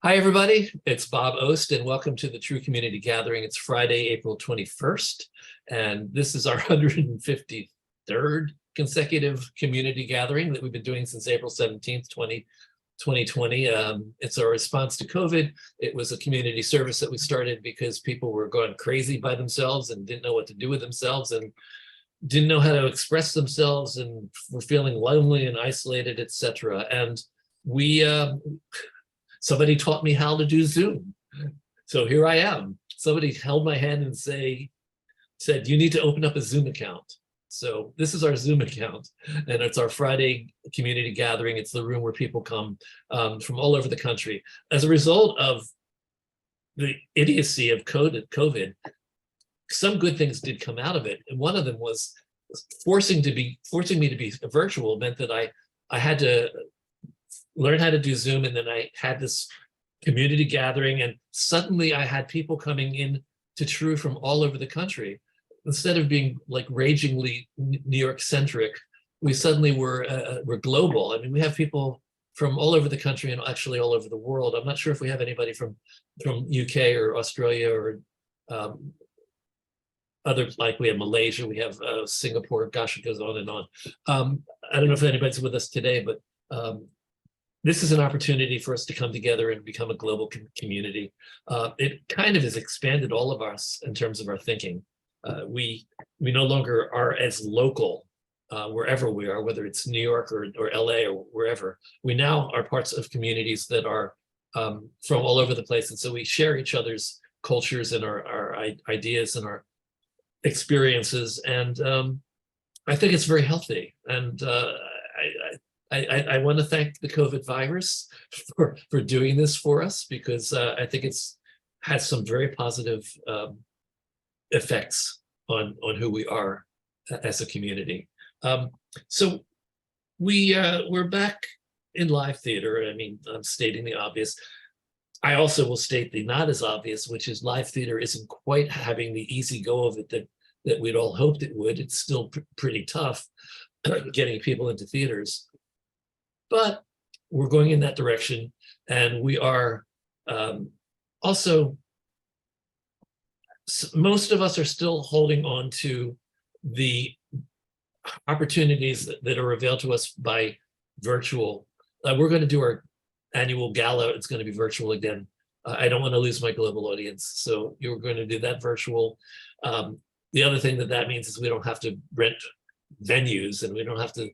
Hi, everybody. It's Bob Ost, and welcome to the TRU Community Gathering. It's Friday, April 21st, and this is our 153rd consecutive community gathering that we've been doing since April 17th, 2020. It's our response to COVID. It was a community service that we started because people were going crazy by themselves and didn't know what to do with themselves and didn't know how to express themselves and were feeling lonely and isolated, etc. And we somebody taught me how to do Zoom. So here I am. Somebody held my hand and said, you need to open up a Zoom account. So this is our Zoom account, and it's our Friday community gathering. It's the room where people come from all over the country. As a result of the idiocy of COVID, some good things did come out of it. And one of them was forcing me to be virtual meant that I had to learn how to do Zoom, and then I had this community gathering, and suddenly I had people coming in to TRU from all over the country. Instead of being like ragingly New York centric, we suddenly were global. I mean, we have people from all over the country and actually all over the world. I'm not sure if we have anybody from UK or Australia or other, like we have Malaysia, we have Singapore. Gosh, it goes on and on. I don't know if anybody's with us today, but this is an opportunity for us to come together and become a global community. It kind of has expanded all of us in terms of our thinking. We no longer are as local wherever we are, whether it's New York or LA or wherever. We now are parts of communities that are from all over the place. And so we share each other's cultures and our ideas and our experiences. And I think it's very healthy. And I want to thank the COVID virus for doing this for us, because I think it's has some very positive effects on who we are as a community. So we're back in live theater. I mean, I'm stating the obvious. I also will state the not as obvious, which is live theater isn't quite having the easy go of it that we'd all hoped it would. It's still pretty tough getting people into theaters. But we're going in that direction, and we are also, most of us are still holding on to the opportunities that are availed to us by virtual. We're going to do our annual gala. It's going to be virtual again. I don't want to lose my global audience, so you're going to do that virtual. The other thing that means is we don't have to rent venues, and we don't have to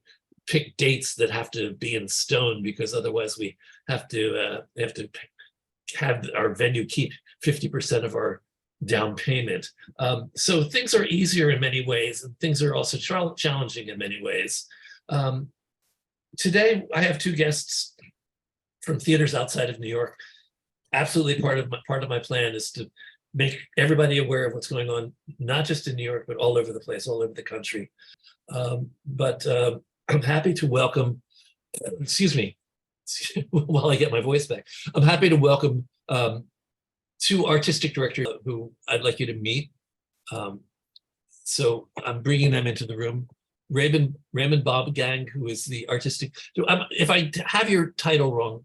pick dates that have to be in stone, because otherwise we have to have our venue keep 50% of our down payment. So things are easier in many ways, and things are also challenging in many ways. Today I have two guests from theaters outside of New York. Absolutely part of my plan is to make everybody aware of what's going on, not just in New York, but all over the place, all over the country. I'm happy to welcome, excuse me, while I get my voice back, I'm happy to welcome two artistic directors who I'd like you to meet. So I'm bringing them into the room. Raymond Bobgan, who is the artistic, if I have your title wrong,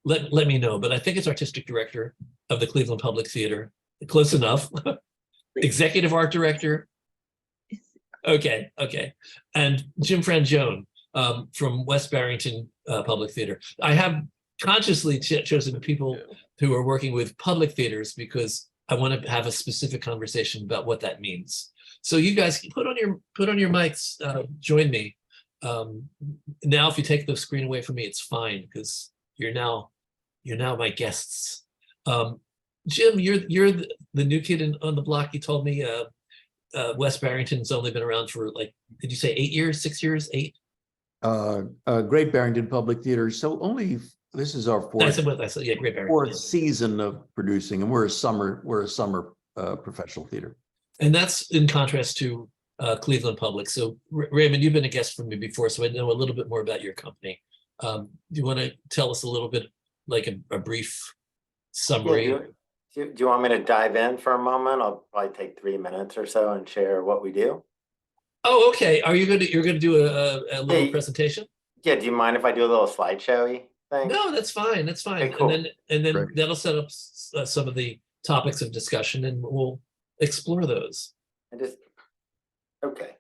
let me know, but I think it's artistic director of the Cleveland Public Theater. Close enough. Executive art director. Okay. And Jim Frangione from West Barrington Public Theatre. I have consciously chosen people who are working with public theaters because I want to have a specific conversation about what that means. So you guys put on your mics, join me. Now, if you take the screen away from me, it's fine, because you're now my guests. Jim, you're the new kid on the block. You told me West Barrington's only been around for, like, did you say 8 years, 6 years, 8? Great Barrington Public Theatre. So this is our fourth season of producing, and we're a summer professional theater. And that's in contrast to Cleveland Public. So Raymond, you've been a guest for me before, so I know a little bit more about your company. Do you want to tell us a little bit, like a brief summary? Yeah, do you want me to dive in for a moment? I'll probably take 3 minutes or so and share what we do. Oh, okay. You're going to do a little presentation? Yeah. Do you mind if I do a little slideshow-y? Thanks. No, that's fine. That's fine. Okay, cool. And then Great. that'll set up some of the topics of discussion, and we'll explore those. Okay.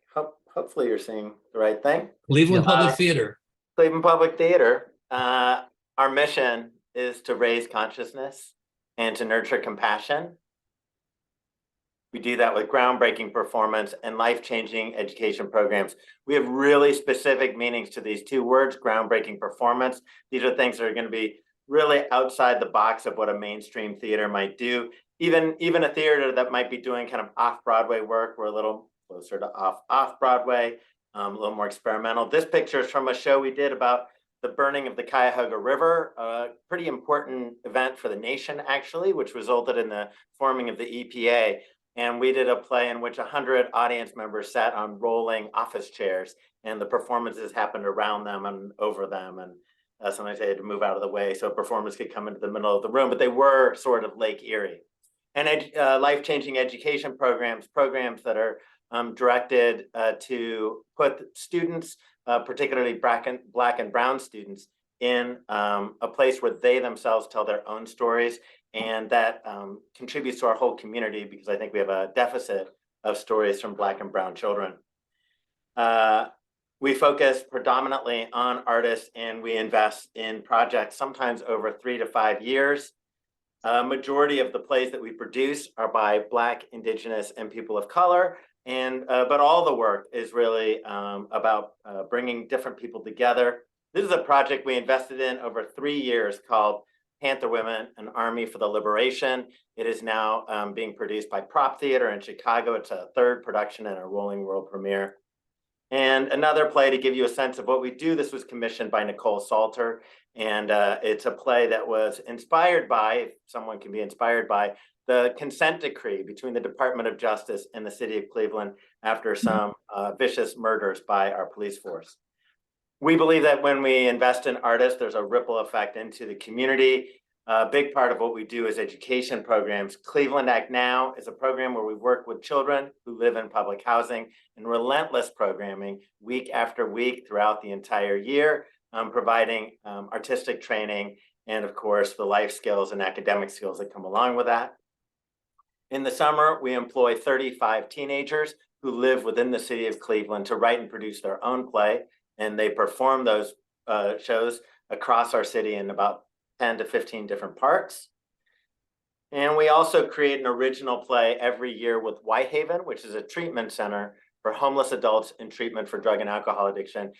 Hopefully you're seeing the right thing. Cleveland Public Theater. Cleveland Public Theater. Our mission is to raise consciousness and to nurture compassion. We do that with groundbreaking performance and life-changing education programs. We have really specific meanings to these two words, groundbreaking performance. These are things that are going to be really outside the box of what a mainstream theater might do. Even a theater that might be doing kind of off-Broadway work, we're a little closer to off-Broadway, a little more experimental. This picture is from a show we did about the burning of the Cuyahoga River, a pretty important event for the nation, actually, which resulted in the forming of the EPA. And we did a play in which 100 audience members sat on rolling office chairs, and the performances happened around them and over them. And sometimes they had to move out of the way so a performance could come into the middle of the room, but they were sort of Lake Erie. And life-changing education programs that are directed to put students, particularly Black and Brown students, in a place where they themselves tell their own stories. And that contributes to our whole community, because I think we have a deficit of stories from Black and Brown children. We focus predominantly on artists, and we invest in projects sometimes over 3 to 5 years. Majority of the plays that we produce are by Black, Indigenous, and people of color. But all the work is really about bringing different people together. This is a project we invested in over 3 years called Panther Women, an Army for the Liberation. It is now being produced by Prop Theater in Chicago. It's a 3rd production and a rolling world premiere. And another play to give you a sense of what we do. This was commissioned by Nicole Salter, and it's a play that was inspired by, if someone can be inspired by, the consent decree between the Department of Justice and the city of Cleveland after some vicious murders by our police force. We believe that when we invest in artists, there's a ripple effect into the community. A big part of what we do is education programs. Cleveland Act Now is a program where we work with children who live in public housing, and relentless programming week after week throughout the entire year, providing artistic training and, of course, the life skills and academic skills that come along with that. In the summer, we employ 35 teenagers who live within the city of Cleveland to write and produce their own play, and they perform those shows across our city in about 10 to 15 different parts. And we also create an original play every year with Whitehaven, which is a treatment center for homeless adults in treatment for drug and alcohol addiction.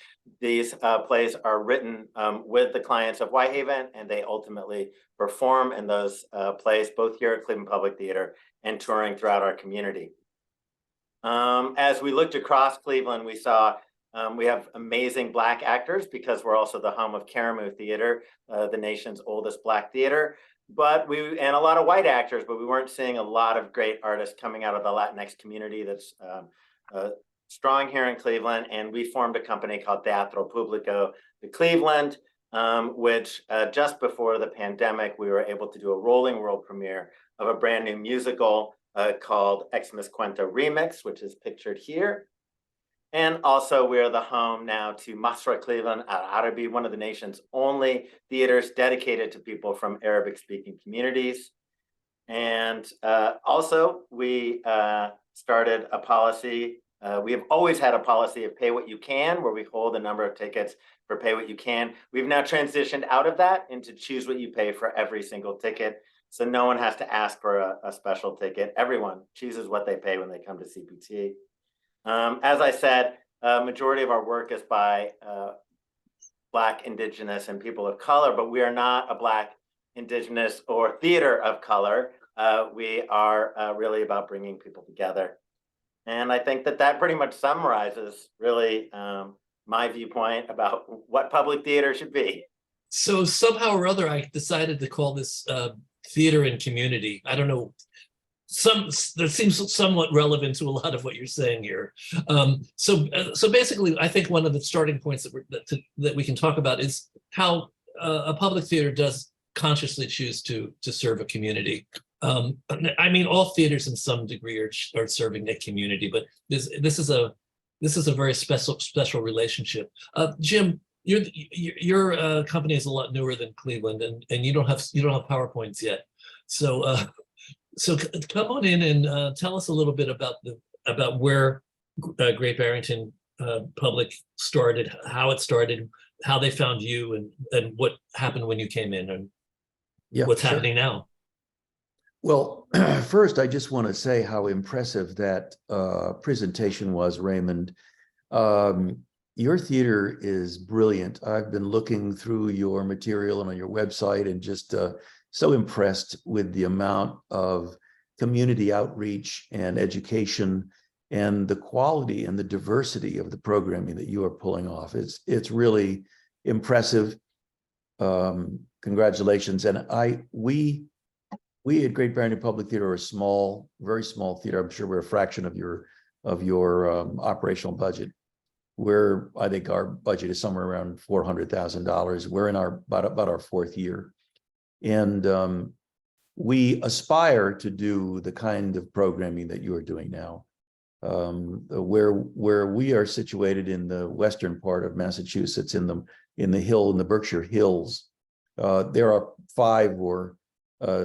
These plays are written with the clients of Whitehaven, and they ultimately perform in those plays, both here at Cleveland Public Theater and touring throughout our community. As we looked across Cleveland, we saw we have amazing Black actors, because we're also the home of Karamu Theater, the nation's oldest Black theater. And a lot of white actors, but we weren't seeing a lot of great artists coming out of the Latinx community that's strong here in Cleveland. And we formed a company called Teatro Público de Cleveland, which just before the pandemic, we were able to do a rolling world premiere of a brand new musical called Xmas Cuento Remix, which is pictured here. And also, we're the home now to Masra Cleveland Al Arabi, one of the nation's only theaters dedicated to people from Arabic-speaking communities. And also, we started a policy. We have always had a policy of pay what you can, where we hold a number of tickets for pay what you can. We've now transitioned out of that into choose what you pay for every single ticket. So no one has to ask for a special ticket. Everyone chooses what they pay when they come to CPT. As I said, majority of our work is by Black, Indigenous, and people of color, but we are not a Black, Indigenous, or theater of color. We are really about bringing people together. And I think that pretty much summarizes really my viewpoint about what public theater should be. So somehow or other, I decided to call this theater and community. I don't know. That seems somewhat relevant to a lot of what you're saying here. So basically, I think one of the starting points that we can talk about is how a public theater does consciously choose to serve a community. I mean, all theaters in some degree are serving a community, but this is a very special relationship. Jim, your company is a lot newer than Cleveland, and you don't have PowerPoints yet. So so come on in and tell us a little bit about where Great Barrington Public started, how it started, how they found you, and what happened when you came in, and what's happening now. Well, first, I just want to say how impressive that presentation was, Raymond. Your theater is brilliant. I've been looking through your material and on your website and just so impressed with the amount of community outreach and education and the quality and the diversity of the programming that you are pulling off. It's really impressive. Congratulations. And we at Great Barrington Public Theatre are a small, very small theater. I'm sure we're a fraction of your operational budget. I think our budget is somewhere around $400,000. We're in about our fourth year. And we aspire to do the kind of programming that you are doing now. Where we are situated in the western part of Massachusetts, in the Berkshire Hills, there are 5 or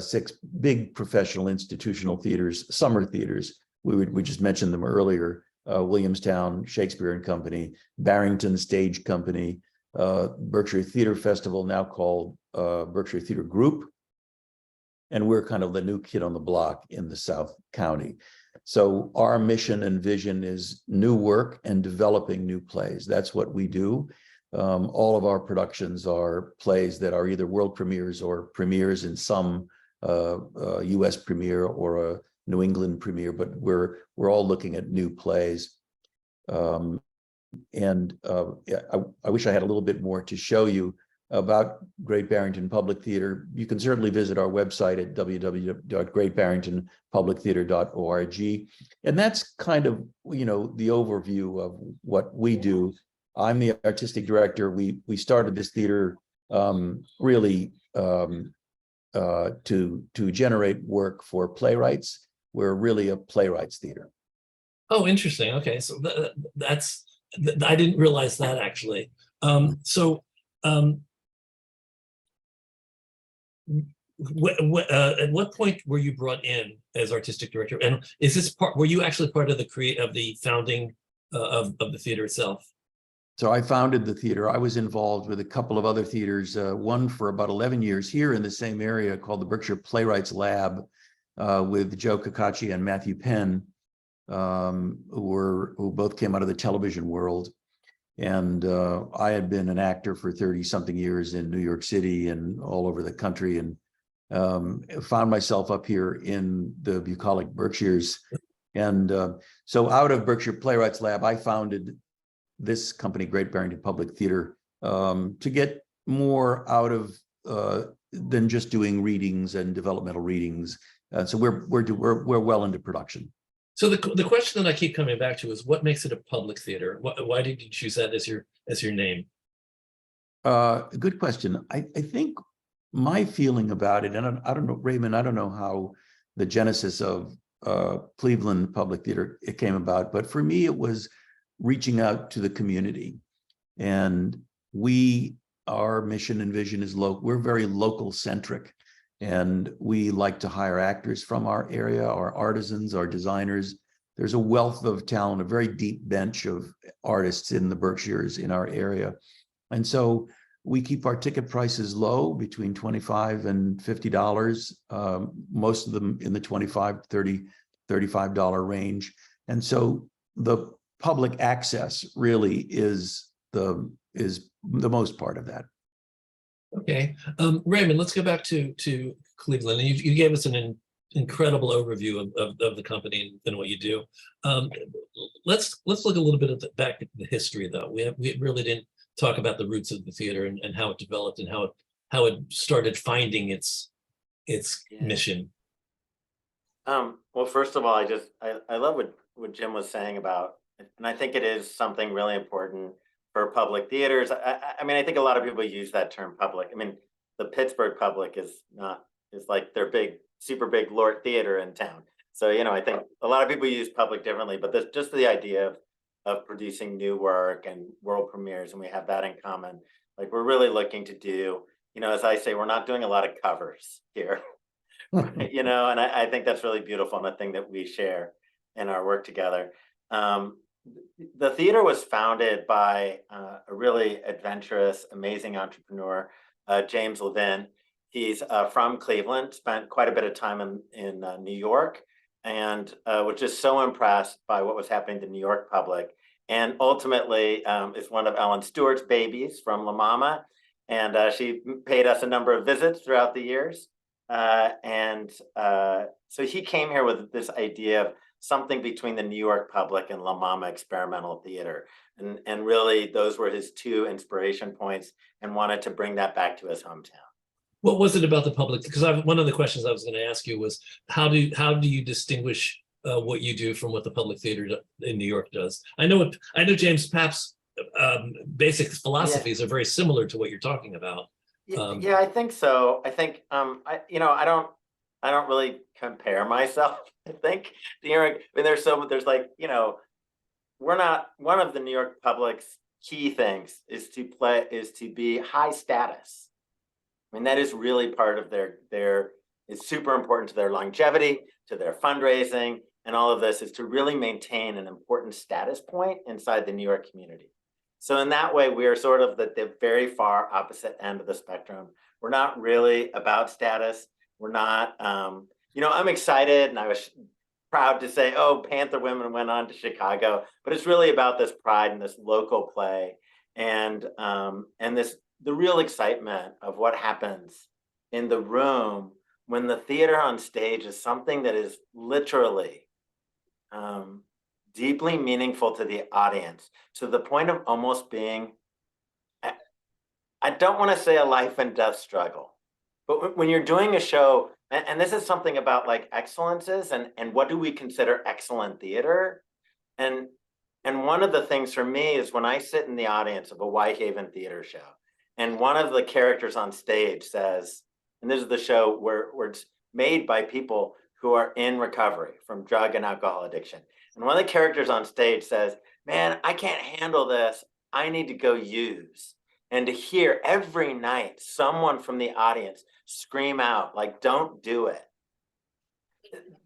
6 big professional institutional theaters, summer theaters. We just mentioned them earlier. Williamstown Shakespeare and Company, Barrington Stage Company, Berkshire Theater Festival, now called Berkshire Theater Group. And we're kind of the new kid on the block in the South County. So our mission and vision is new work and developing new plays. That's what we do. All of our productions are plays that are either world premieres or premieres in some US premiere or a New England premiere, but we're all looking at new plays. I wish I had a little bit more to show you about Great Barrington Public Theatre. You can certainly visit our website at www.greatbarringtonpublictheatre.org. And that's kind of, the overview of what we do. I'm the artistic director. We started this theater really to generate work for playwrights. We're really a playwrights theater. Oh, interesting. Okay, so that's I didn't realize that, actually. At what point were you brought in as artistic director? And is this were you actually part of the founding of the theater itself? So I founded the theater. I was involved with a couple of other theaters, one for about 11 years here in the same area called the Berkshire Playwrights Lab, with Joe Cacace and Matthew Penn, who both came out of the television world. And I had been an actor for 30-something years in New York City and all over the country, and found myself up here in the bucolic Berkshires. And so out of Berkshire Playwrights Lab, I founded this company, Great Barrington Public Theatre, to get more out of than just doing readings and developmental readings. So we're well into production. So the question that I keep coming back to is, what makes it a public theater? Why did you choose that as your name? Good question. I think my feeling about it, and I don't know, Raymond, I don't know how the genesis of Cleveland Public Theater it came about, but for me, it was reaching out to the community. And our mission and vision is local. We're very local centric. And we like to hire actors from our area, our artisans, our designers. There's a wealth of talent, a very deep bench of artists in the Berkshires in our area. And so we keep our ticket prices low, between $25 and $50, most of them in the $25, $30, $35 range. And so the public access really is the most part of that. Okay, Raymond, let's go back to Cleveland. You gave us an incredible overview of the company and what you do. Let's look a little bit back at the history, though. We really didn't talk about the roots of the theater and how it developed and how it started finding its mission. Well, first of all, I love what Jim was saying about, and I think it is something really important for public theaters. I mean, I think a lot of people use that term public. I mean, the Pittsburgh public is like their super big Lort Theater in town. So, I think a lot of people use public differently, but just the idea of of producing new work and world premieres, and we have that in common. Like, we're really looking to do, as I say, we're not doing a lot of covers here, and I think that's really beautiful and a thing that we share in our work together. The theater was founded by a really adventurous, amazing entrepreneur, James Levin. He's from Cleveland, spent quite a bit of time in New York, and was just so impressed by what was happening to the New York public. And ultimately is one of Ellen Stewart's babies from La Mama. And she paid us a number of visits throughout the years. So he came here with this idea of something between the New York public and La Mama experimental theater. And really, those were his two inspiration points, and wanted to bring that back to his hometown. What was it about the public? Because one of the questions I was going to ask you was, how do you distinguish what you do from what the public theater in New York does? I know James Papp's basic philosophies are very similar to what you're talking about. Yeah, I think so. I think I don't really compare myself. I think New York. I mean, there's like, we're not, one of the New York public's key things is to be high status. I mean, that is really part of it's super important to their longevity, to their fundraising, and all of this is to really maintain an important status point inside the New York community. So in that way, we are sort of the very far opposite end of the spectrum. We're not really about status. We're not, I'm excited, and I was proud to say, oh, Panther Women went on to Chicago, but it's really about this pride and this local play, and the real excitement of what happens in the room when the theater on stage is something that is literally deeply meaningful to the audience, to the point of almost being, I don't want to say a life and death struggle, but when you're doing a show, and this is something about like excellences and what do we consider excellent theater? And one of the things for me is when I sit in the audience of a Whitehaven theater show, and one of the characters on stage says, and this is the show where it's made by people who are in recovery from drug and alcohol addiction. And one of the characters on stage says, man, I can't handle this. I need to go use. And to hear every night someone from the audience scream out, like, don't do it.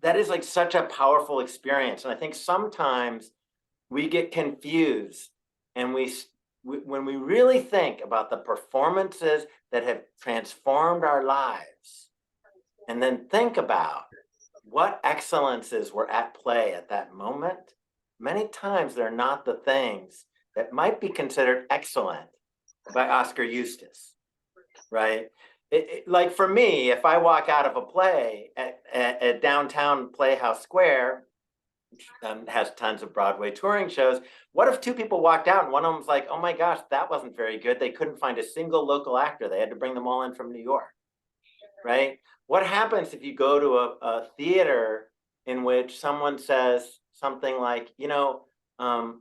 That is like such a powerful experience. And I think sometimes we get confused, and when we really think about the performances that have transformed our lives, and then think about what excellences were at play at that moment, many times they're not the things that might be considered excellent by Oscar Eustis, right? Like for me, if I walk out of a play at downtown Playhouse Square, which has tons of Broadway touring shows, what if two people walked out and one of them was like, oh my gosh, that wasn't very good. They couldn't find a single local actor. They had to bring them all in from New York, right? What happens if you go to a theater in which someone says something like,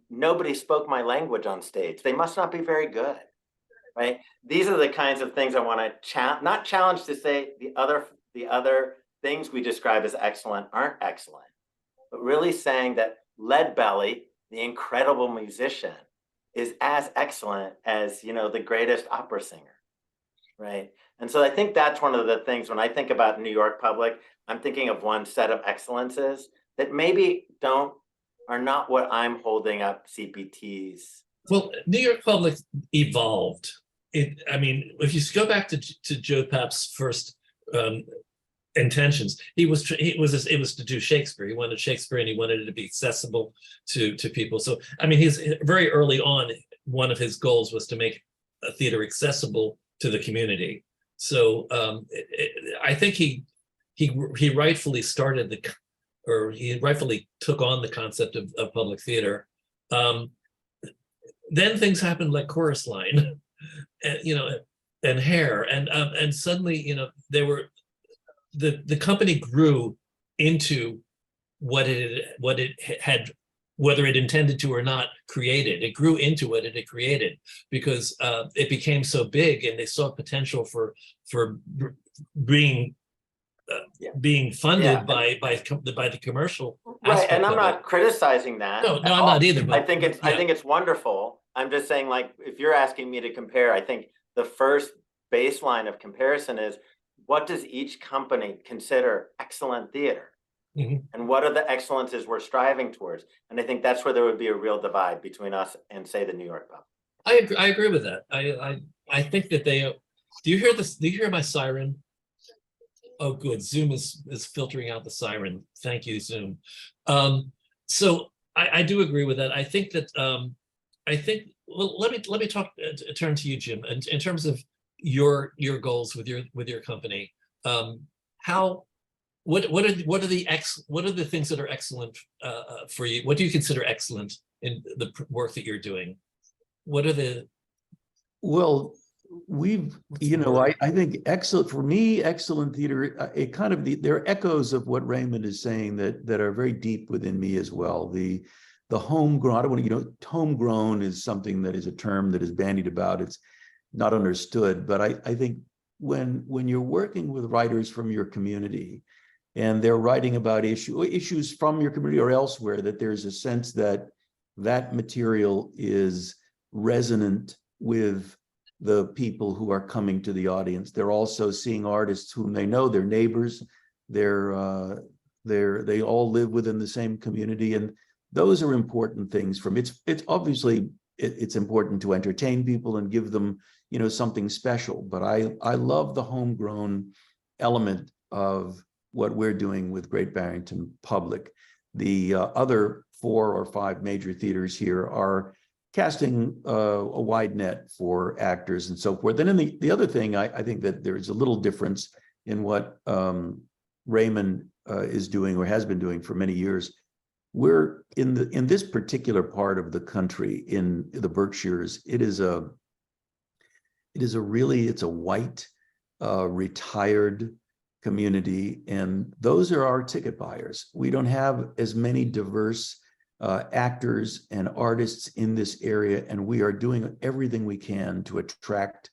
nobody spoke my language on stage. They must not be very good, right? These are the kinds of things I want to not challenge to say the other things we describe as excellent aren't excellent, but really saying that Leadbelly, the incredible musician, is as excellent as, the greatest opera singer, right? And so I think that's one of the things when I think about New York public, I'm thinking of one set of excellences that maybe are not what I'm holding up CPTs. Well, New York public evolved. If you go back to Joe Papp's first intentions, it was to do Shakespeare. He wanted Shakespeare, and he wanted it to be accessible to people. So he's very early on. One of his goals was to make a theater accessible to the community. So I think he rightfully he rightfully took on the concept of public theater. Then things happened like Chorus Line, and Hair, and suddenly they were. The company grew into what it had, whether it intended to or not, created. It grew into what it had created because it became so big, and they saw potential for bringing being funded Yeah. by the commercial Right, aspect and I'm of it. not criticizing that. No, at I'm all. not either, I but think it's yeah. wonderful. I'm just saying, like, if you're asking me to compare, I think the first baseline of comparison is, what does each company consider excellent theater? Mhm. And what are the excellences we're striving towards? And I think that's where there would be a real divide between us and, say, the New York Pub. I agree with that. I think that they. Do you hear this? Do you hear my siren? Oh, good. Zoom is filtering out the siren. Thank you, Zoom. So I do agree with that. I think that well, let me talk turn to you, Jim, in terms of your goals with your company. How what are the things that are excellent for you? What do you consider excellent in the work that you're doing? What are the Well, I think excellent, for me, excellent theater, it kind of, there are echoes of what Raymond is saying that are very deep within me as well. The homegrown, I don't want to, homegrown is something that is a term that is bandied about. It's not understood, but I think when you're working with writers from your community and they're writing about issues from your community or elsewhere, that there's a sense that that material is resonant with the people who are coming to the audience. They're also seeing artists whom they know, their neighbors, they all live within the same community, and those are important things. It's obviously it's important to entertain people and give them something special, but I love the homegrown element of what we're doing with Great Barrington Public. The other 4 or 5 major theaters here are casting a wide net for actors and so forth. And then the other thing, I think that there's a little difference in what Raymond is doing or has been doing for many years. We're in this particular part of the country, in the Berkshires, it's a white, retired community, and those are our ticket buyers. We don't have as many diverse actors and artists in this area, and we are doing everything we can to attract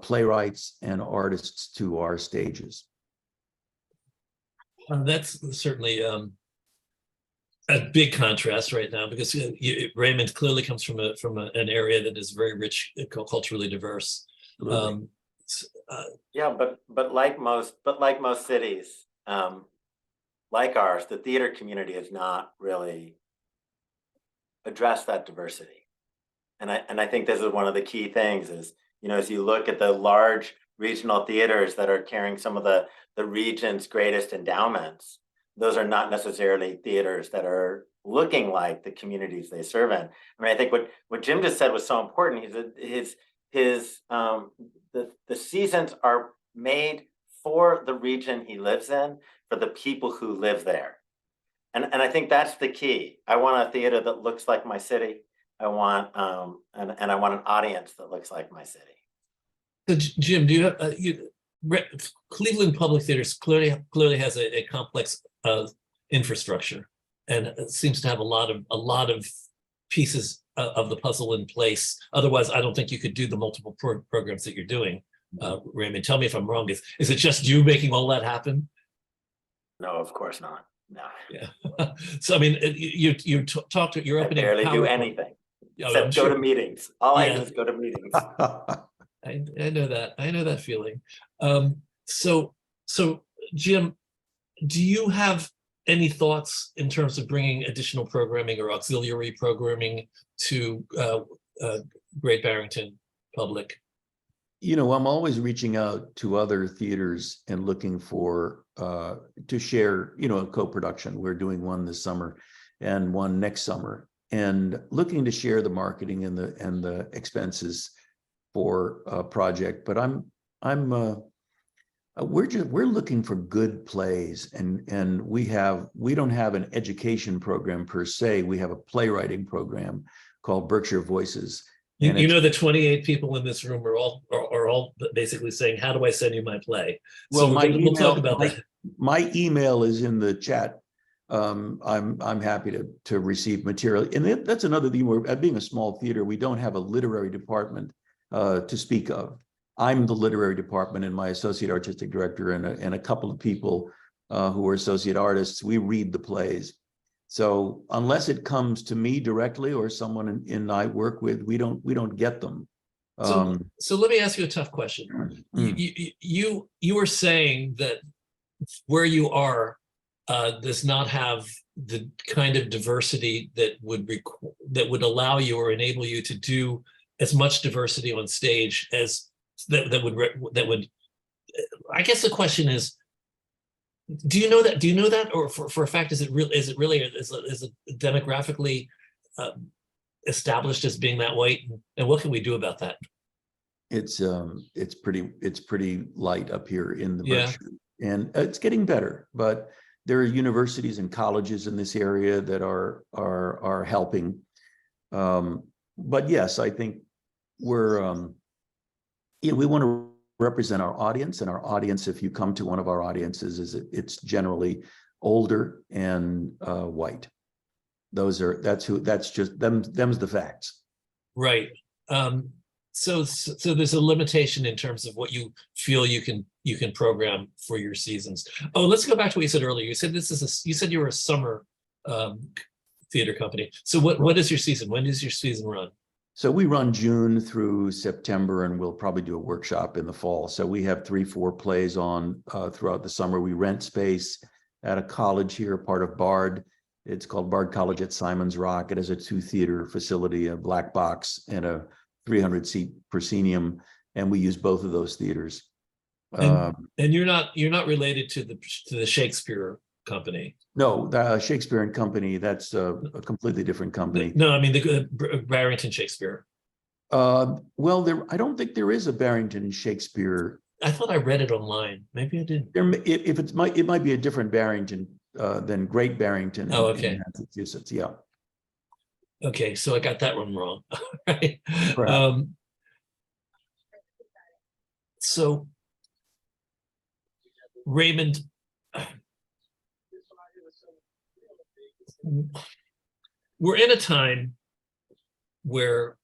playwrights and artists to our stages. That's certainly a big contrast right now, because Raymond clearly comes from an area that is very rich, culturally diverse. Yeah, but like most cities, like ours, the theater community has not really addressed that diversity. And I think this is one of the key things is, as you look at the large regional theaters that are carrying some of the region's greatest endowments, those are not necessarily theaters that are looking like the communities they serve in. I mean, I think what Jim just said was so important. The seasons are made for the region he lives in, for the people who live there. And I think that's the key. I want a theater that looks like my city. I want and I want an audience that looks like my city. So Jim, do you have Cleveland Public Theater clearly has a complex infrastructure, and it seems to have a lot of pieces of the puzzle in place. Otherwise, I don't think you could do the multiple programs that you're doing. Raymond, tell me if I'm wrong. Is it just you making all that happen? No, of course not. No. Yeah. So I mean, you talked to your opening. I barely do anything except go to meetings. All I do is go to meetings. I know that. I know that feeling. So Jim, do you have any thoughts in terms of bringing additional programming or auxiliary programming to Great Barrington Public? I'm always reaching out to other theaters and looking for to share, a co-production. We're doing one this summer and one next summer, and looking to share the marketing and the expenses for a project. But we're looking for good plays, and we don't have an education program per se. We have a playwriting program called Berkshire Voices. The 28 people in this room are all basically saying, "How do I send you my play?" Well, so we'll talk about that. My email is in the chat. I'm happy to receive material, and that's another thing. Being a small theater, we don't have a literary department to speak of. I'm the literary department, and my associate artistic director and a couple of people who are associate artists, we read the plays. So unless it comes to me directly or someone in I work with, we don't get them. So let me ask you a tough question. You were saying that where you are does not have the kind of diversity that would allow you or enable you to do as much diversity on stage as that would. I guess the question is, do you know that, or for a fact, is it really demographically established as being that white, and what can we do about that? It's pretty light up here in the Yeah. Berkshire, and it's getting better, but there are universities and colleges in this area that are helping. But yes, I think we're we want to represent our audience, and our audience, if you come to one of our audiences, it's generally older and white. That's just them's the facts. Right. So there's a limitation in terms of what you feel you can program for your seasons. Oh, let's go back to what you said earlier. You said you said you were a summer theater company. So what is your season? When does your season run? So we run June through September, and we'll probably do a workshop in the fall. So we have 3-4 plays on throughout the summer. We rent space at a college here, part of Bard. It's called Bard College at Simon's Rock. It has a 2-theater facility, a black box, and a 300-seat proscenium, and we use both of those theaters. And you're not related to the Shakespeare company? No, the Shakespeare and Company, that's a completely different company. No, I mean the Barrington Shakespeare. Well, I don't think there is a Barrington Shakespeare. I thought I read it online. Maybe I didn't. It might be a different Barrington than Great Barrington in Massachusetts. Yeah. Okay, so I got that one wrong. Right. So Raymond, we're in a time where,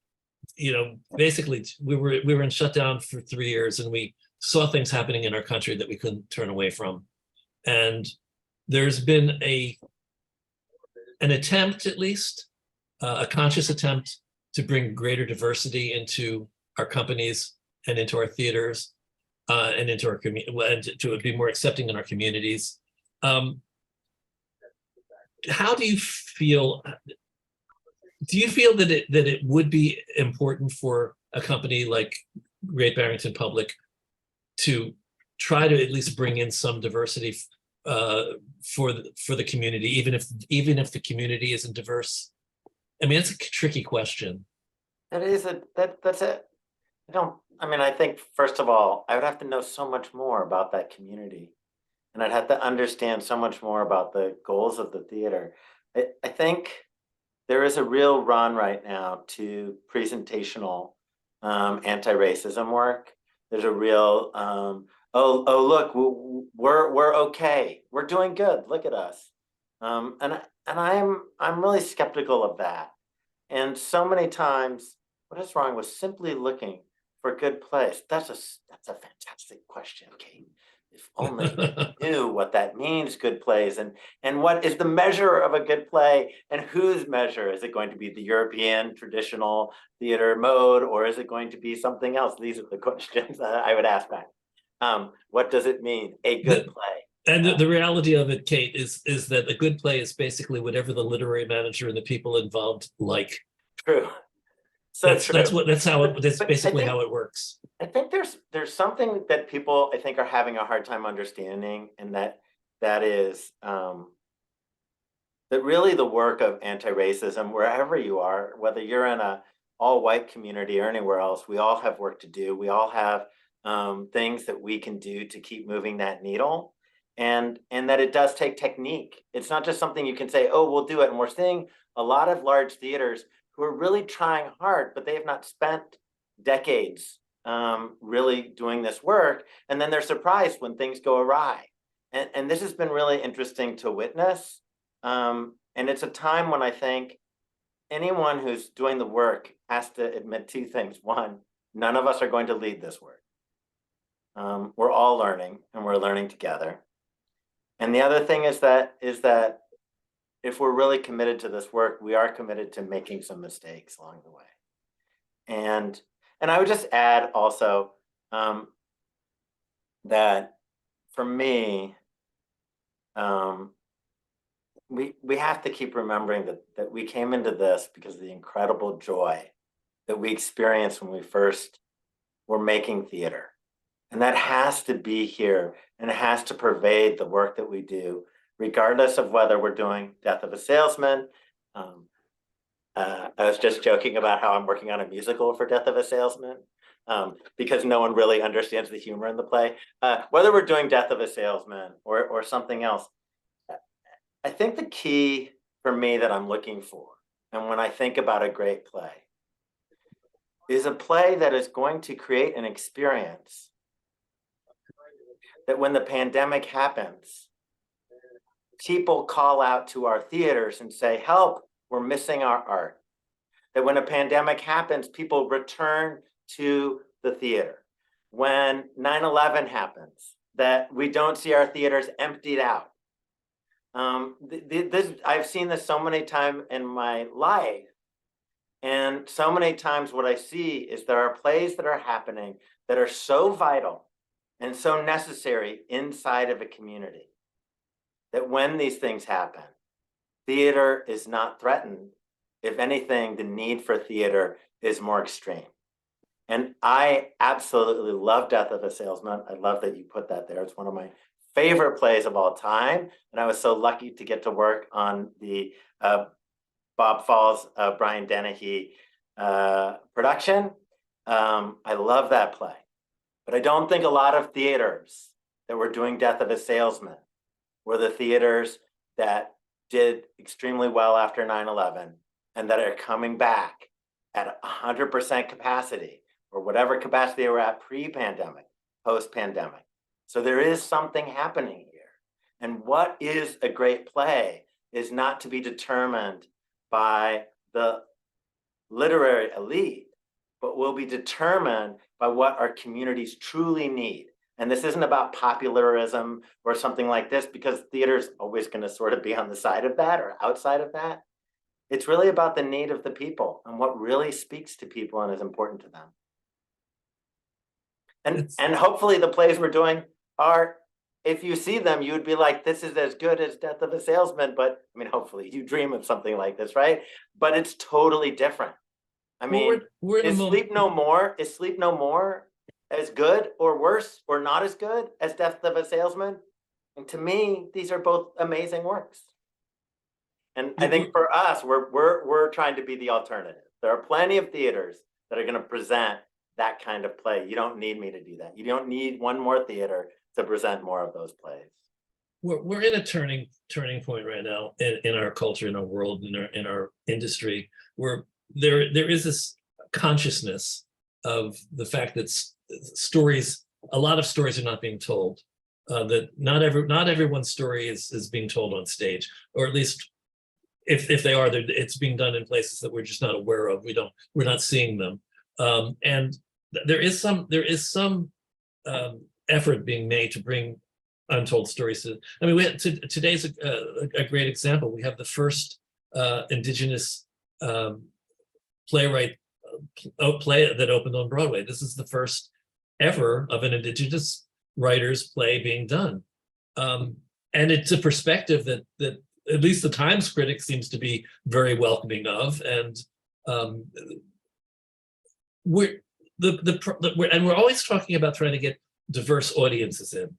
basically we were in shutdown for 3 years, and we saw things happening in our country that we couldn't turn away from. And there's been an attempt, at least, a conscious attempt to bring greater diversity into our companies and into our theaters and into our community, and to be more accepting in our communities. How do you feel? Do you feel that it would be important for a company like Great Barrington Public to try to at least bring in some diversity for the community, even if the community isn't diverse? I mean, it's a tricky question. That's it. I think, first of all, I would have to know so much more about that community, and I'd have to understand so much more about the goals of the theater. I think there is a real run right now to presentational anti-racism work. There's a real, look, we're okay. We're doing good. Look at us. And I'm really skeptical of that. And so many times, what is wrong with simply looking for a good place? That's a fantastic question, Kate. If only we knew what that means, good plays, and what is the measure of a good play, and whose measure? Is it going to be the European traditional theater mode, or is it going to be something else? These are the questions that I would ask back. What does it mean, a good play? And the reality of it, Kate, is that a good play is basically whatever the literary manager and the people involved like. True. That's basically how it works. I think there's something that people, I think, are having a hard time understanding, and that is that really the work of anti-racism, wherever you are, whether you're in a all-white community or anywhere else, we all have work to do. We all have things that we can do to keep moving that needle, and that it does take technique. It's not just something you can say, oh, we'll do it. And we're seeing a lot of large theaters who are really trying hard, but they have not spent decades really doing this work. And then they're surprised when things go awry. And this has been really interesting to witness. And it's a time when I think anyone who's doing the work has to admit two things. One, none of us are going to lead this work. We're all learning, and we're learning together. And the other thing is that if we're really committed to this work, we are committed to making some mistakes along the way. And I would just add also that for me, we have to keep remembering that we came into this because of the incredible joy that we experienced when we first were making theater. And that has to be here, and it has to pervade the work that we do, regardless of whether we're doing Death of a Salesman. I was just joking about how I'm working on a musical for Death of a Salesman, because no one really understands the humor in the play. Whether we're doing Death of a Salesman or something else, I think the key for me that I'm looking for, and when I think about a great play, is a play that is going to create an experience that when the pandemic happens, people call out to our theaters and say, help, we're missing our art. That when a pandemic happens, people return to the theater. When 9/11 happens, that we don't see our theaters emptied out. I've seen this so many times in my life. And so many times what I see is there are plays that are happening that are so vital and so necessary inside of a community that when these things happen, theater is not threatened. If anything, the need for theater is more extreme. And I absolutely love Death of a Salesman. I love that you put that there. It's one of my favorite plays of all time. And I was so lucky to get to work on the Bob Falls, Brian Dennehy production. I love that play. But I don't think a lot of theaters that were doing Death of a Salesman were the theaters that did extremely well after 9/11 and that are coming back at 100% capacity or whatever capacity they were at pre-pandemic, post-pandemic. So there is something happening here. And what is a great play is not to be determined by the literary elite, but will be determined by what our communities truly need. And this isn't about popularism or something like this, because theater's always going to sort of be on the side of that or outside of that. It's really about the need of the people and what really speaks to people and is important to them. And hopefully the plays we're doing are, if you see them, you would be like, this is as good as Death of a Salesman. But I mean, hopefully you dream of something like this, right? But it's totally different. I mean, is Sleep No More as good or worse or not as good as Death of a Salesman? And to me, these are both amazing works. And I think for us, we're trying to be the alternative. There are plenty of theaters that are going to present that kind of play. You don't need me to do that. You don't need one more theater to present more of those plays. We're in a turning point right now in our culture, in our world, in our industry, where there is this consciousness of the fact that a lot of stories are not being told. That not everyone's story is being told on stage, or at least if they are, it's being done in places that we're just not aware of. We're not seeing them, and there is some effort being made to bring untold stories to. I mean, today's a great example. We have the first Indigenous playwright play that opened on Broadway. This is the first ever of an Indigenous writer's play being done, and it's a perspective that at least the Times critic seems to be very welcoming of, and we're always talking about trying to get diverse audiences in.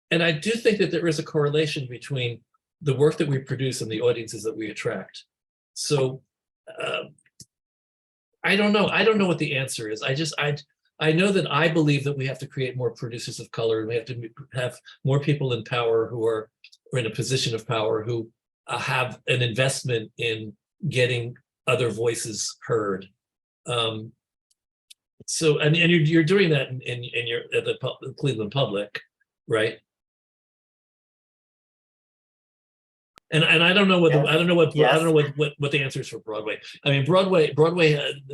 And I do think that there is a correlation between the work that we produce and the audiences that we attract. So I don't know what the answer is. I know that I believe that we have to create more producers of color, and we have to have more people in power who are in a position of power who have an investment in getting other voices heard. So, and you're doing that in the Cleveland Public, right? And I don't know what Yes. I don't know what Yes. I don't know what the answer is for Broadway. I mean, Broadway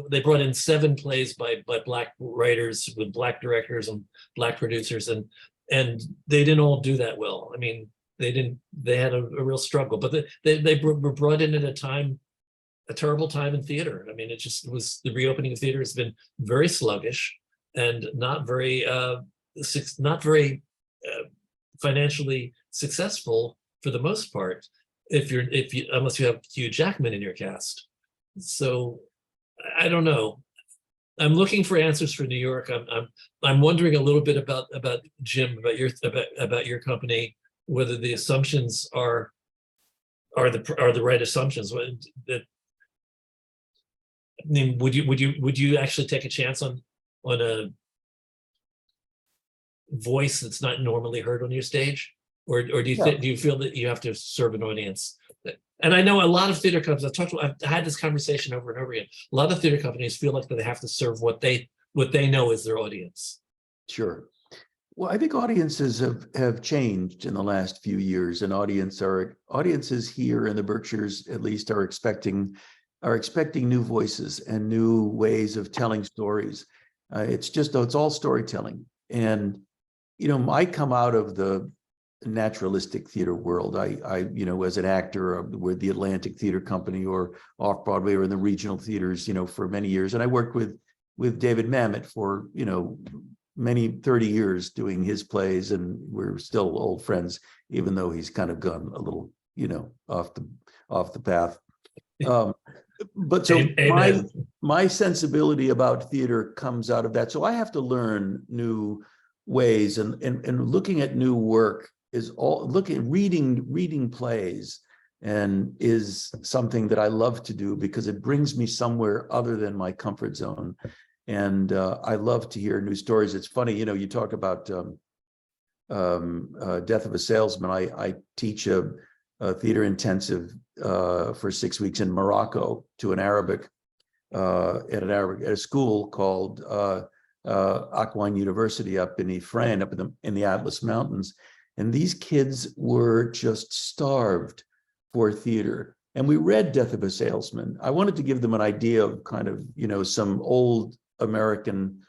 they brought in 7 plays by Black writers with Black directors and Black producers, and and they didn't all do that well. I mean, they had a real struggle, but they were brought in at a terrible time in theater. I mean, was the reopening of theater has been very sluggish and not very financially successful for the most part, unless you have Hugh Jackman in your cast. So I don't know. I'm looking for answers for New York. I'm wondering a little bit about Jim, about your company, whether the assumptions are the right assumptions. I mean, would you actually take a chance on a voice that's not normally heard on your stage, or do you feel that you have to serve an audience? And I know a lot of theater companies, I've had this conversation over and over again. A lot of theater companies feel like that they have to serve what they know is their audience. Sure. Well, I think audiences have changed in the last few years, and audiences here in the Berkshires at least are expecting new voices and new ways of telling stories. It's all storytelling. And I come out of the naturalistic theater world. I as an actor with the Atlantic Theater Company or off Broadway or in the regional theaters, for many years. And I worked with David Mamet for, many 30 years doing his plays, and we're still old friends, even though he's kind of gone a little, off the path. But so my sensibility about theater comes out of that. So I have to learn new ways, and looking at new work is reading plays, and is something that I love to do because it brings me somewhere other than my comfort zone. And I love to hear new stories. It's funny, you talk about Death of a Salesman. I teach a theater intensive for 6 weeks in Morocco to an Arabic at a school called Akwan University up beneath Fran, up in the Atlas Mountains. And these kids were just starved for theater. And we read Death of a Salesman. I wanted to give them an idea of kind of, some old American,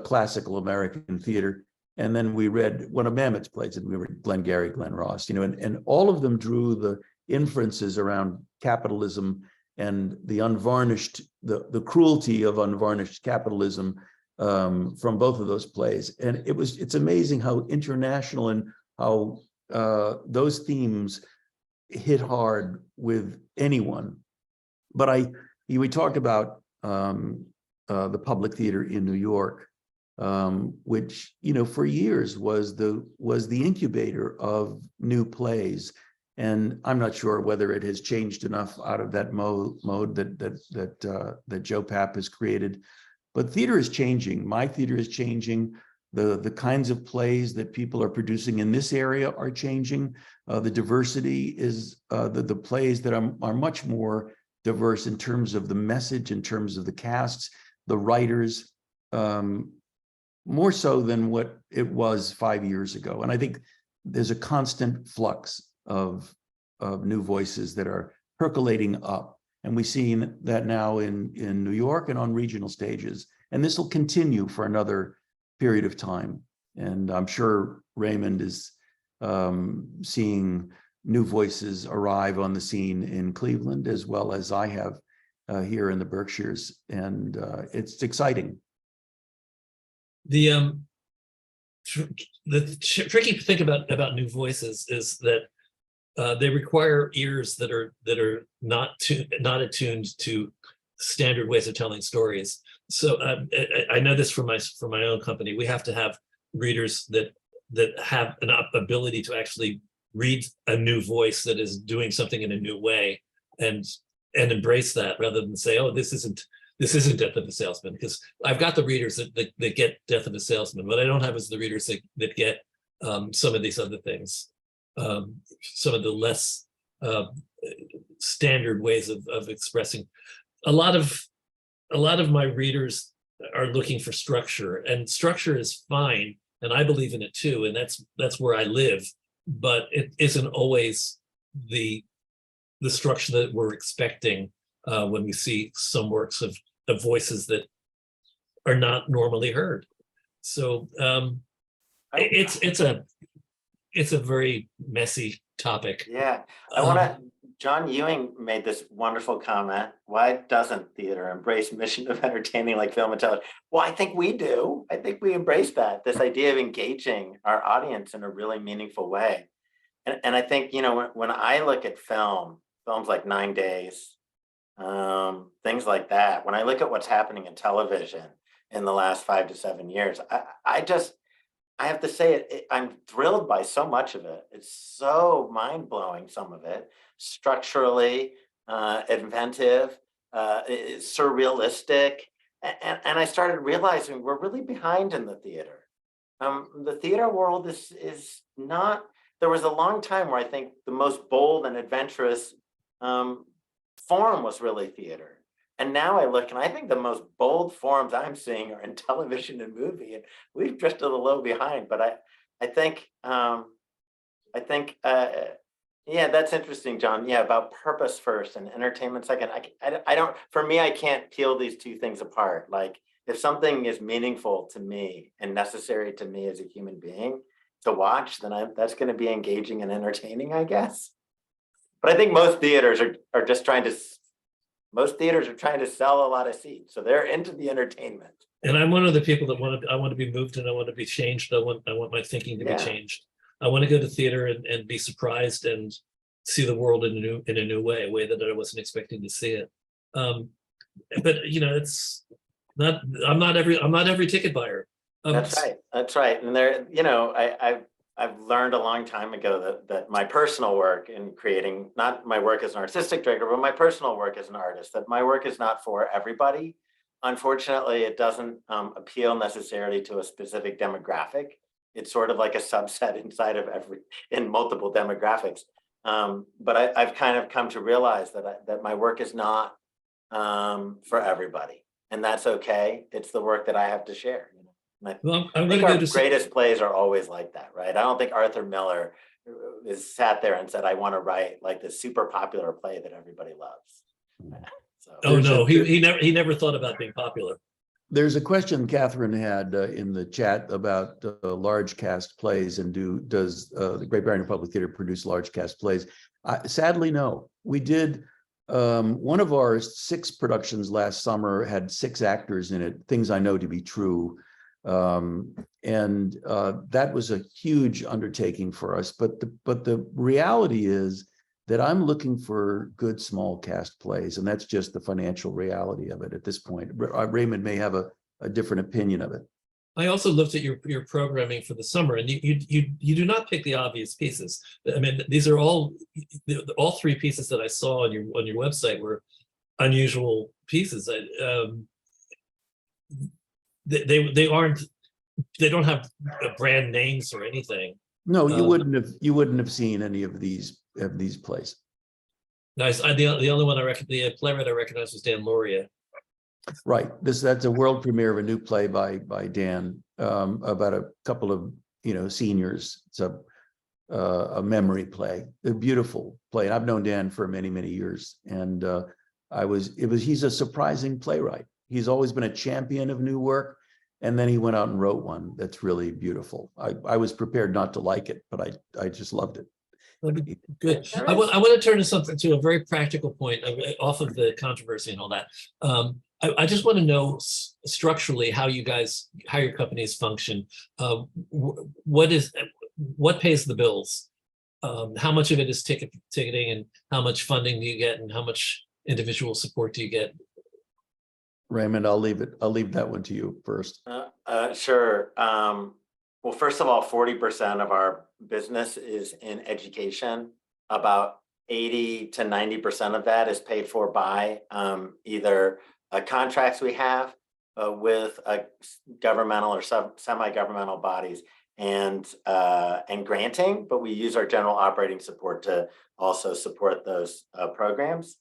classical American theater. And then we read one of Mamet's plays, and we read Glengarry Glen Ross, and all of them drew the inferences around capitalism and the unvarnished, the cruelty of unvarnished capitalism from both of those plays. And it's amazing how international and how those themes hit hard with anyone. But we talked about the Public Theater in New York, which for years was the incubator of new plays. And I'm not sure whether it has changed enough out of that mode that Joe Papp has created. But theater is changing. My theater is changing. The kinds of plays that people are producing in this area are changing. The diversity is the plays that are much more diverse in terms of the message, in terms of the casts, the writers, more so than what it was 5 years ago. And I think there's a constant flux of new voices that are percolating up. And we've seen that now in New York and on regional stages. And this will continue for another period of time. And I'm sure Raymond is seeing new voices arrive on the scene in Cleveland, as well as I have here in the Berkshires. And it's exciting. The tricky thing about new voices is that they require ears that are not attuned to standard ways of telling stories. So I know this from my own company. We have to have readers that have an ability to actually read a new voice that is doing something in a new way, and embrace that, rather than say, oh, this isn't Death of a Salesman, because I've got the readers that get Death of a Salesman. What I don't have is the readers that get some of these other things, some of the less standard ways of expressing. A lot of my readers are looking for structure, and structure is fine, and I believe in it too, and that's where I live. But it isn't always the structure that we're expecting when we see some works of voices that are not normally heard. So It's a very messy topic. Yeah, I want to, John Ewing made this wonderful comment. Why doesn't theater embrace mission of entertaining like film and television? Well, I think we do. I think we embrace that, this idea of engaging our audience in a really meaningful way. And I think, you know, when I look at films like 9 Days, things like that, when I look at what's happening in television in the last 5 to 7 years, I have to say I'm thrilled by so much of it. It's so mind-blowing, some of it, structurally, inventive, it's surrealistic. And I started realizing we're really behind in the theater. The theater world is not, there was a long time where I think the most bold and adventurous form was really theater. And now I look and I think the most bold forms I'm seeing are in television and movie, and we've drifted a little behind. But I think yeah, that's interesting, John. Yeah, about purpose first and entertainment second. I don't, for me, I can't peel these two things apart. Like if something is meaningful to me and necessary to me as a human being to watch, then that's going to be engaging and entertaining, I guess. But I think most theaters are just trying to. Most theaters are trying to sell a lot of seats, so they're into the entertainment. And I'm one of the people that I want to be moved and I want to be changed. I want my thinking to be changed. I want to go to theater and be surprised and see the world in a new way, a way that I wasn't expecting to see it. But you know, it's not. I'm not every ticket buyer. That's right. That's right. And there, you know, I've learned a long time ago that my personal work in creating, not my work as an artistic director, but my personal work as an artist, that my work is not for everybody. Unfortunately, it doesn't appeal necessarily to a specific demographic. It's sort of like a subset inside of in multiple demographics. But I've kind of come to realize that my work is not for everybody, and that's okay. It's the work that I have to share. You know? Well, I think our greatest plays are always like that, right? I don't think Arthur Miller is sat there and said, I want to write like this super popular play that everybody loves. So, oh no, he never thought about being popular. There's a question Catherine had in the chat about large cast plays and does the Great Barrington Public Theatre produce large cast plays? Sadly, no. We did one of our 6 productions last summer had 6 actors in it, Things I Know to Be True. That was a huge undertaking for us. But the reality is that I'm looking for good small cast plays, and that's just the financial reality of it at this point. Raymond may have a different opinion of it. I also looked at your programming for the summer, and you do not pick the obvious pieces. I mean, these are all 3 pieces that I saw on your website were unusual pieces. They don't have brand names or anything. No, you wouldn't have seen any of these plays. Nice. The only one the playwright I recognized was Dan Lauria. Right. That's a world premiere of a new play by Dan about a couple of seniors. It's a memory play, a beautiful play. And I've known Dan for many years, and he's a surprising playwright. He's always been a champion of new work. And then he went out and wrote one that's really beautiful. I was prepared not to like it, but I just loved it. Good. I want to turn to a very practical point off of the controversy and all that. I just want to know structurally how your companies function. What pays the bills? How much of it is ticketing, and how much funding do you get, and how much individual support do you get? Raymond, I'll leave that one to you first. Sure. Well, first of all, 40% of our business is in education. About 80 to 90% of that is paid for by either contracts we have with governmental or semi-governmental bodies and granting, but we use our general operating support to also support those programs.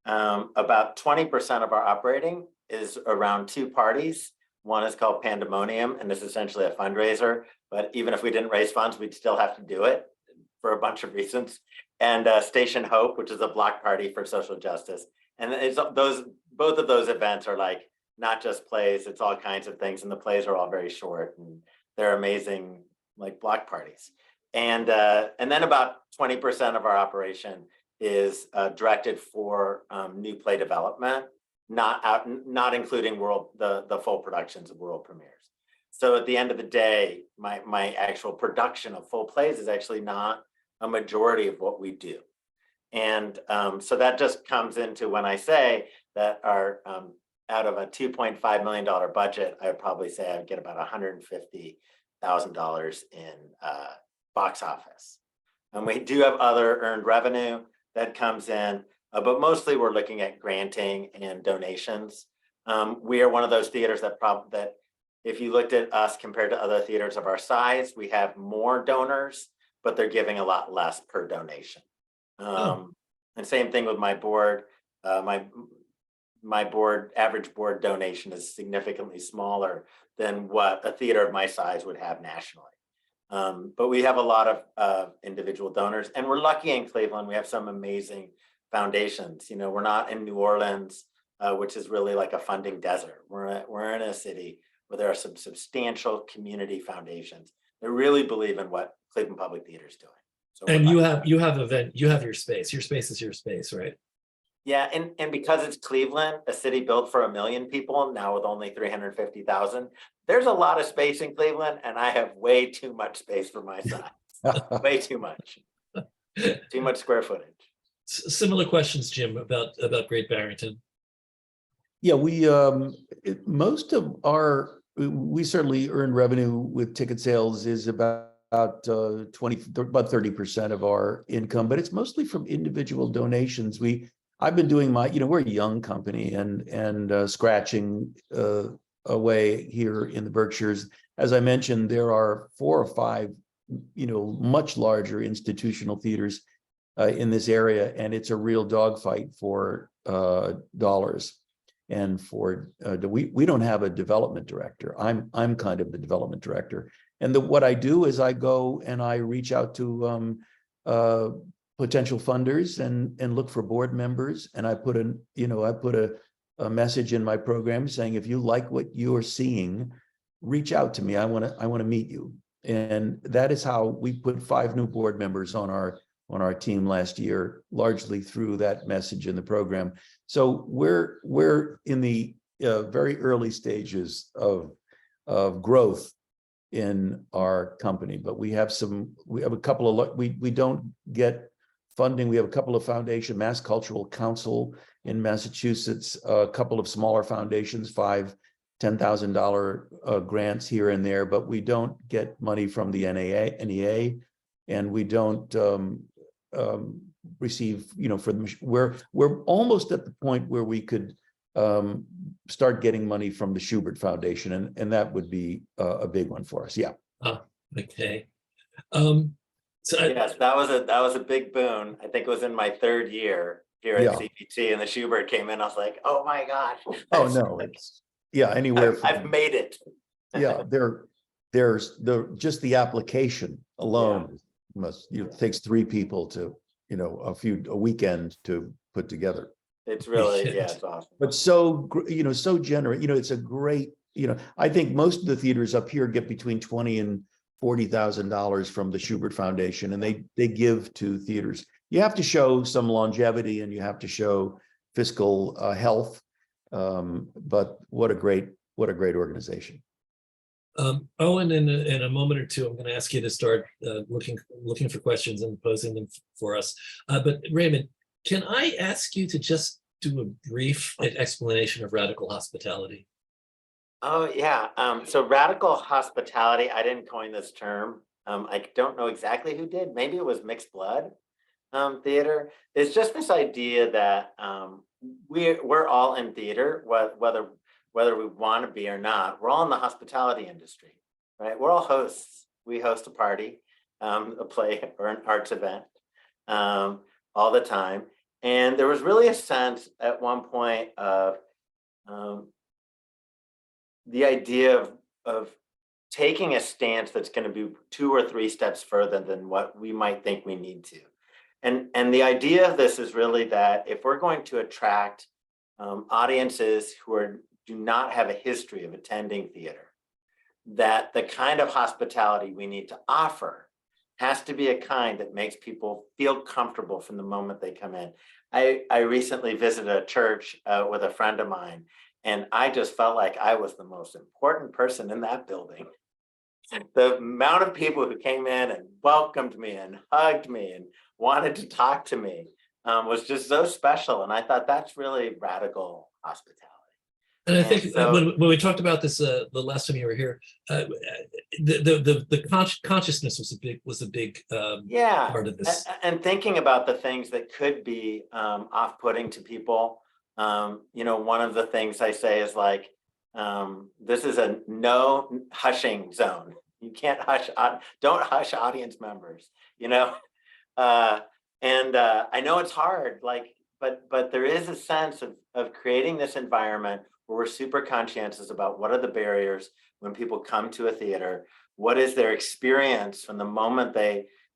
About 20% of our operating is around 2 parties. One is called Pandemonium, and it's essentially a fundraiser. But even if we didn't raise funds, we'd still have to do it for a bunch of reasons. And Station Hope, which is a block party for social justice. And both of those events are like not just plays; it's all kinds of things. And the plays are all very short, and they're amazing like block parties. And then about 20% of our operation is directed for new play development, not including the full productions of world premieres. So at the end of the day, my actual production of full plays is actually not a majority of what we do. And so that just comes into when I say that our out of a $2.5 million budget, I would probably say I would get about $150,000 in box office. And we do have other earned revenue that comes in, but mostly we're looking at granting and donations. We are one of those theaters that if you looked at us compared to other theaters of our size, we have more donors, but they're giving a lot less per donation. And same thing with my board. My board, average board donation is significantly smaller than what a theater of my size would have nationally. But we have a lot of individual donors, and we're lucky in Cleveland. We have some amazing foundations. You know, we're not in New Orleans, which is really like a funding desert. We're in a city where there are some substantial community foundations that really believe in what Cleveland Public Theater is doing. So and you have your space. Your space is your space, right? Yeah, and because it's Cleveland, a city built for 1 million people, now with only 350,000, there's a lot of space in Cleveland, and I have way too much space for my size. Way too much. Too much square footage. Similar questions, Jim, about Great Barrington. Yeah, we certainly earn revenue with ticket sales is about 30% of our income, but it's mostly from individual donations. I've been doing we're a young company and scratching away here in the Berkshires. As I mentioned, there are 4 or 5, much larger institutional theaters in this area, and it's a real dogfight for dollars. And for we don't have a development director. I'm kind of the development director. And what I do is I go and I reach out to potential funders and look for board members. And I put a message in my program saying, if you like what you are seeing, reach out to me. I want to meet you. And that is how we put 5 new board members on our team last year, largely through that message in the program. So we're in the very early stages of growth in our company, but we have a couple of, we don't get funding. We have a couple of foundation, Mass Cultural Council in Massachusetts, a couple of smaller foundations, $10,000 grants here and there, but we don't get money from the NEA, and we don't receive, we're almost at the point where we could start getting money from the Schubert Foundation, and that would be a big one for us. Yeah. Okay. Yes, that was a big boon. I think it was in my 3rd year here at CPT, and the Schubert came in. I was like, oh my gosh. Oh no, it's anywhere. I've made it. Yeah, there's just the application alone takes 3 people to a weekend to put together. It's really it's awesome. But so generous. It's a great. I think most of the theaters up here get between $20,000 and $40,000 from the Schubert Foundation, and they give to theaters. You have to show some longevity and you have to show fiscal health. But what a great organization. Owen, in a moment or two, I'm going to ask you to start looking for questions and posing them for us. But Raymond, can I ask you to just do a brief explanation of radical hospitality? Oh yeah. So radical hospitality, I didn't coin this term. I don't know exactly who did. Maybe it was Mixed Blood Theater. It's just this idea that we're all in theater, whether we want to be or not. We're all in the hospitality industry, right? We're all hosts. We host a party, a play, or an arts event all the time. And there was really a sense at one point of the idea of taking a stance that's going to be 2 or 3 steps further than what we might think we need to. And the idea of this is really that if we're going to attract audiences who do not have a history of attending theater, that the kind of hospitality we need to offer has to be a kind that makes people feel comfortable from the moment they come in. I recently visited a church with a friend of mine, and I just felt like I was the most important person in that building. The amount of people who came in and welcomed me and hugged me and wanted to talk to me was just so special. And I thought that's really radical hospitality. And I And think so- when we talked about this the last time you were here, the consciousness was a big Yeah, part of this. and thinking about the things that could be off-putting to people. You know, one of the things I say is like, this is a no hushing zone. You can't hush, don't hush audience members, you know? I know it's hard, like, but there is a sense of creating this environment where we're super conscientious about what are the barriers when people come to a theater, what is their experience from the moment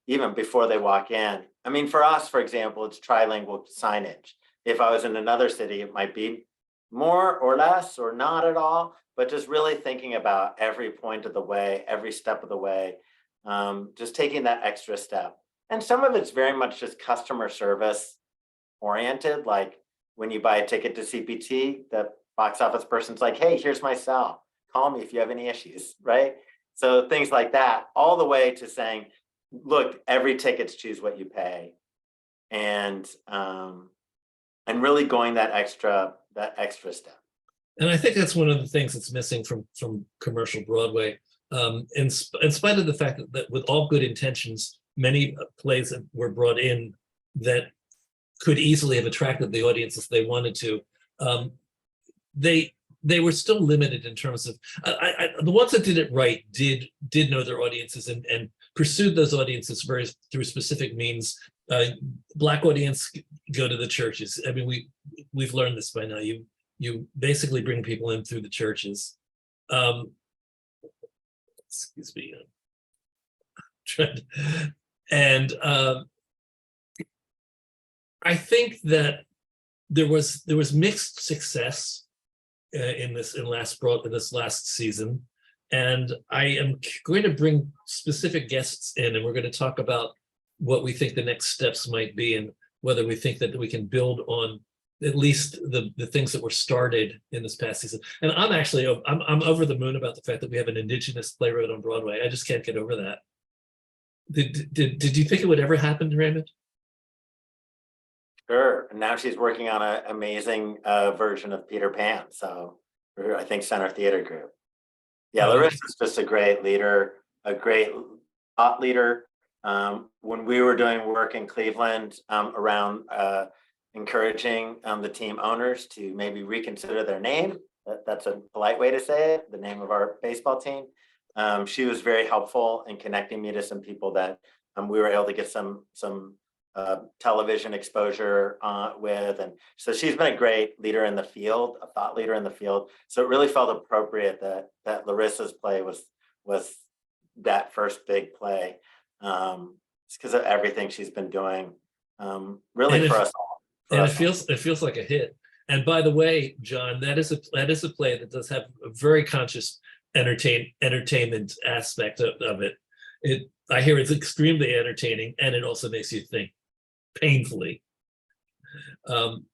even before they walk in. I mean, for us, for example, it's trilingual signage. If I was in another city, it might be more or less or not at all, but just really thinking about every point of the way, every step of the way, just taking that extra step. And some of it's very much just customer service oriented. Like when you buy a ticket to CPT, the box office person's like, hey, here's my cell. Call me if you have any issues, right? So things like that, all the way to saying, look, every ticket's choose what you pay. And really going that extra step. And I think that's one of the things that's missing from commercial Broadway. In spite of the fact that with all good intentions, many plays that were brought in that could easily have attracted the audience if they wanted to, they were still limited in terms of the ones that did it right did know their audiences and pursued those audiences through specific means. Black audience go to the churches. I mean, we've learned this by now. You basically bring people in through the churches. Excuse me. And I think that there was mixed success in this last season, and I am going to bring specific guests in, and we're going to talk about what we think the next steps might be, and whether we think that we can build on at least the things that were started in this past season. And I'm actually I'm over the moon about the fact that we have an Indigenous playwright on Broadway. I just can't get over that. Did you think it would ever happen, Raymond? Sure. And now she's working on an amazing version of Peter Pan. So I think Center Theater Group. Yeah, Larissa's just a great leader, a great thought leader. When we were doing work in Cleveland around encouraging the team owners to maybe reconsider their name, that's a polite way to say it, the name of our baseball team. She was very helpful in connecting me to some people that we were able to get some television exposure with. And so she's been a great leader in the field, a thought leader in the field. So it really felt appropriate that Larissa's play was that first big play. It's because of everything she's been doing, really for us all. And it feels like a hit. And by the way, John, that is a play that does have a very conscious entertainment aspect of it. I hear it's extremely entertaining, and it also makes you think painfully. And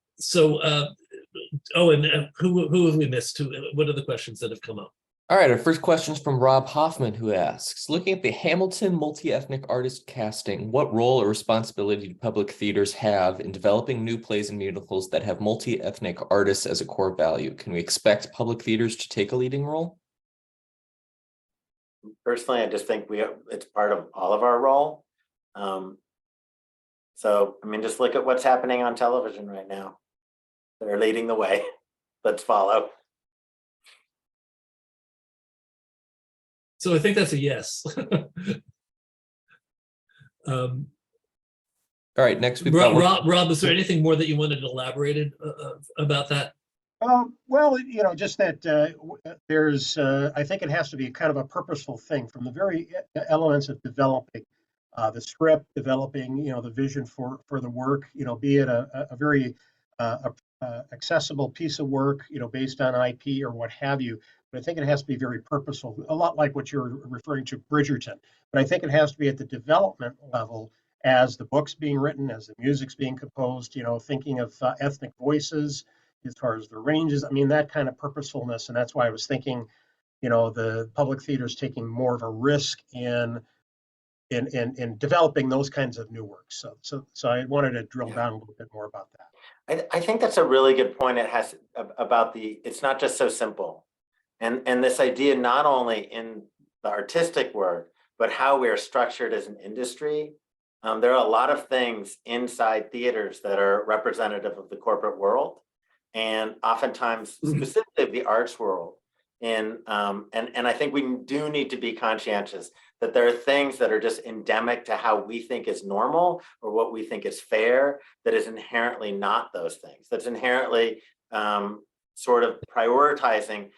who have we missed? What are the questions that have come up? All right, our first question is from Rob Hoffman, who asks, looking at the Hamilton multi-ethnic artist casting, what role or responsibility do public theaters have in developing new plays and musicals that have multi-ethnic artists as a core value? Can we expect public theaters to take a leading role? Personally, I just think it's part of all of our role. So, I mean, just look at what's happening on television right now. They're leading the way. Let's follow. So I think that's a yes. All right, next we've got Rob, is there anything more that you wanted elaborated about that? Well, just that there's, I think it has to be kind of a purposeful thing from the very elements of developing the script, developing, the vision for the work, be it a very accessible piece of work, based on IP or what have you. but I think it has to be very purposeful, a lot like what you're referring to, Bridgerton. But I think it has to be at the development level as the book's being written, as the music's being composed, thinking of ethnic voices as far as the ranges. I mean, that kind of purposefulness. And that's why I was thinking, the public theater is taking more of a risk in developing those kinds of new works. So I wanted to drill down a little bit more about that. I think that's a really good point. It has about it's not just so simple. And this idea, not only in the artistic work, but how we are structured as an industry. There are a lot of things inside theaters that are representative of the corporate world, and oftentimes specifically of the arts world. And I think we do need to be conscientious that there are things that are just endemic to how we think is normal or what we think is fair, that is inherently not those things. That's inherently sort of prioritizing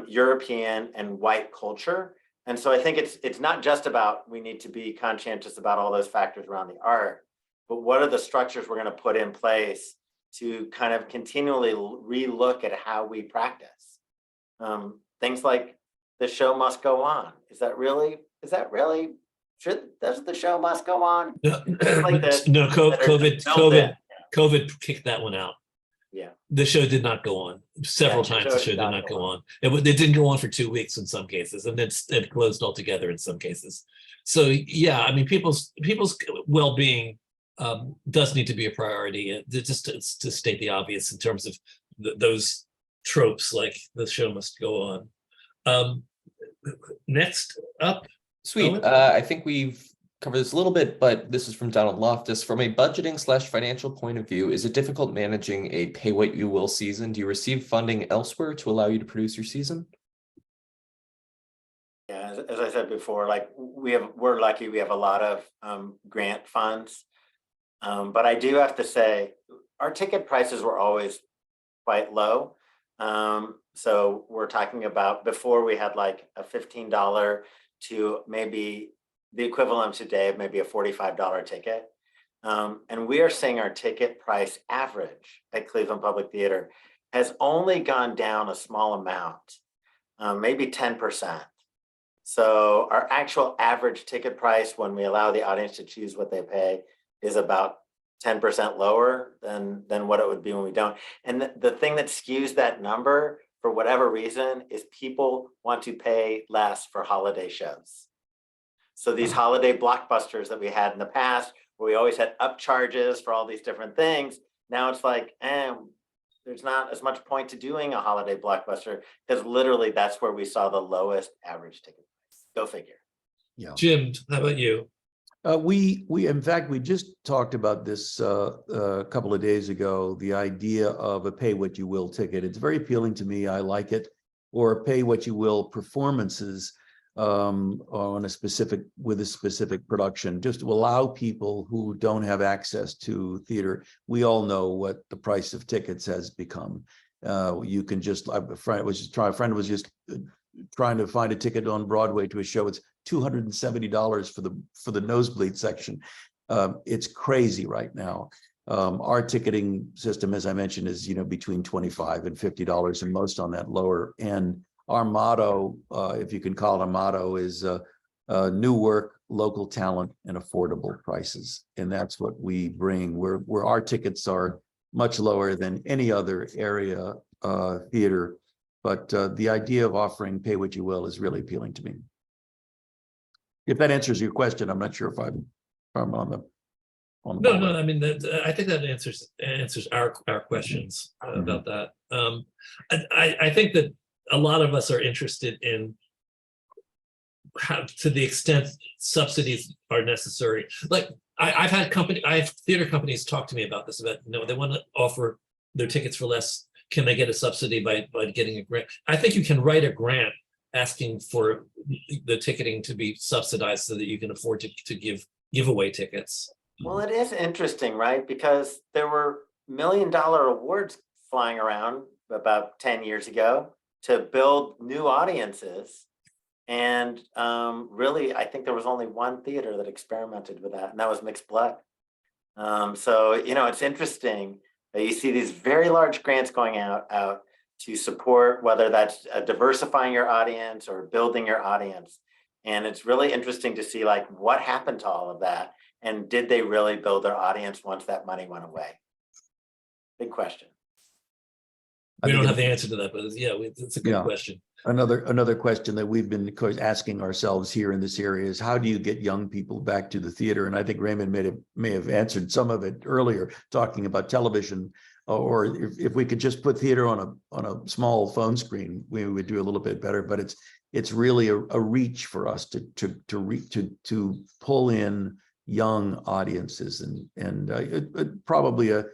European and white culture. And so I think it's not just about, we need to be conscientious about all those factors around the art, but what are the structures we're going to put in place to kind of continually relook at how we practice. Things like the show must go on. Does the show must go on? No, Like no, COVID kicked that one out. Yeah. The show did not go on. Several times the show did not go on. It didn't go on for 2 weeks in some cases, and then it closed altogether in some cases. So yeah, I mean, people's well-being does need to be a priority. Just to state the obvious in terms of those tropes, like the show must go on. Next up. Sweet. I think we've covered this a little bit, but this is from Donald Loftus. From a budgeting/financial point of view, is it difficult managing a pay what you will season? Do you receive funding elsewhere to allow you to produce your season? Yeah, as I said before, like we're lucky we have a lot of grant funds. But I do have to say our ticket prices were always quite low. So we're talking about before we had like a $15 to maybe the equivalent today of maybe a $45 ticket. And we are seeing our ticket price average at Cleveland Public Theater has only gone down a small amount, maybe 10%. So our actual average ticket price, when we allow the audience to choose what they pay, is about 10% lower than what it would be when we don't. And the thing that skews that number, for whatever reason, is people want to pay less for holiday shows. So these holiday blockbusters that we had in the past, where we always had upcharges for all these different things, now it's like, there's not as much point to doing a holiday blockbuster, because literally that's where we saw the lowest average ticket price. Go figure. Yeah. Jim, how about you? We in fact, we just talked about this a couple of days ago, the idea of a pay what you will ticket. It's very appealing to me. I like it. Or pay what you will performances on with a specific production, just to allow people who don't have access to theater. We all know what the price of tickets has become. You can just, a friend was just trying to find a ticket on Broadway to a show. It's $270 for the nosebleed section. It's crazy right now. Our ticketing system, as I mentioned, is between $25 and $50, and most on that lower end. Our motto, if you can call it a motto, is new work, local talent, and affordable prices, and that's what we bring. Where our tickets are much lower than any other area theater. But the idea of offering pay what you will is really appealing to me. If that answers your question, I'm not sure if I'm on the No, I mean, I think that answers our questions about that. I think that a lot of us are interested in how, to the extent subsidies are necessary. Like I have theater companies talk to me about this, about they want to offer their tickets for less. Can they get a subsidy by getting a grant? I think you can write a grant asking for the ticketing to be subsidized so that you can afford to give away tickets. Well, it is interesting, right? Because there were $1 million awards flying around about 10 years ago to build new audiences. And really, I think there was only one theater that experimented with that, and that was Mixed Blood. So, it's interesting that you see these very large grants going out to support, whether that's diversifying your audience or building your audience. And it's really interesting to see like what happened to all of that. And did they really build their audience once that money went away? Big question. We I don't think have the answer to that, but yeah, it's a good Yeah. question. Another question that we've been, of course, asking ourselves here in this area is how do you get young people back to the theater? And I think Raymond may have answered some of it earlier, talking about television, or if we could just put theater on a small phone screen, we would do a little bit better. But it's really a reach for us to pull in young audiences, and probably a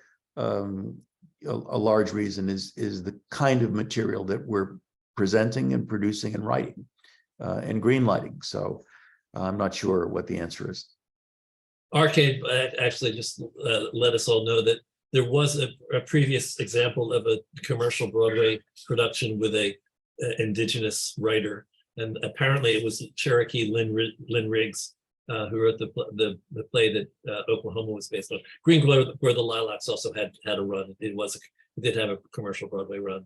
large reason is the kind of material that we're presenting and producing and writing and green lighting. So I'm not sure what the answer is. Arcade actually just let us all know that there was a previous example of a commercial Broadway production with a indigenous writer, and apparently it was Cherokee Lynn Riggs who wrote the play that Oklahoma was based on. Green Glow, where the Lilacs also had a run. It did have a commercial Broadway run.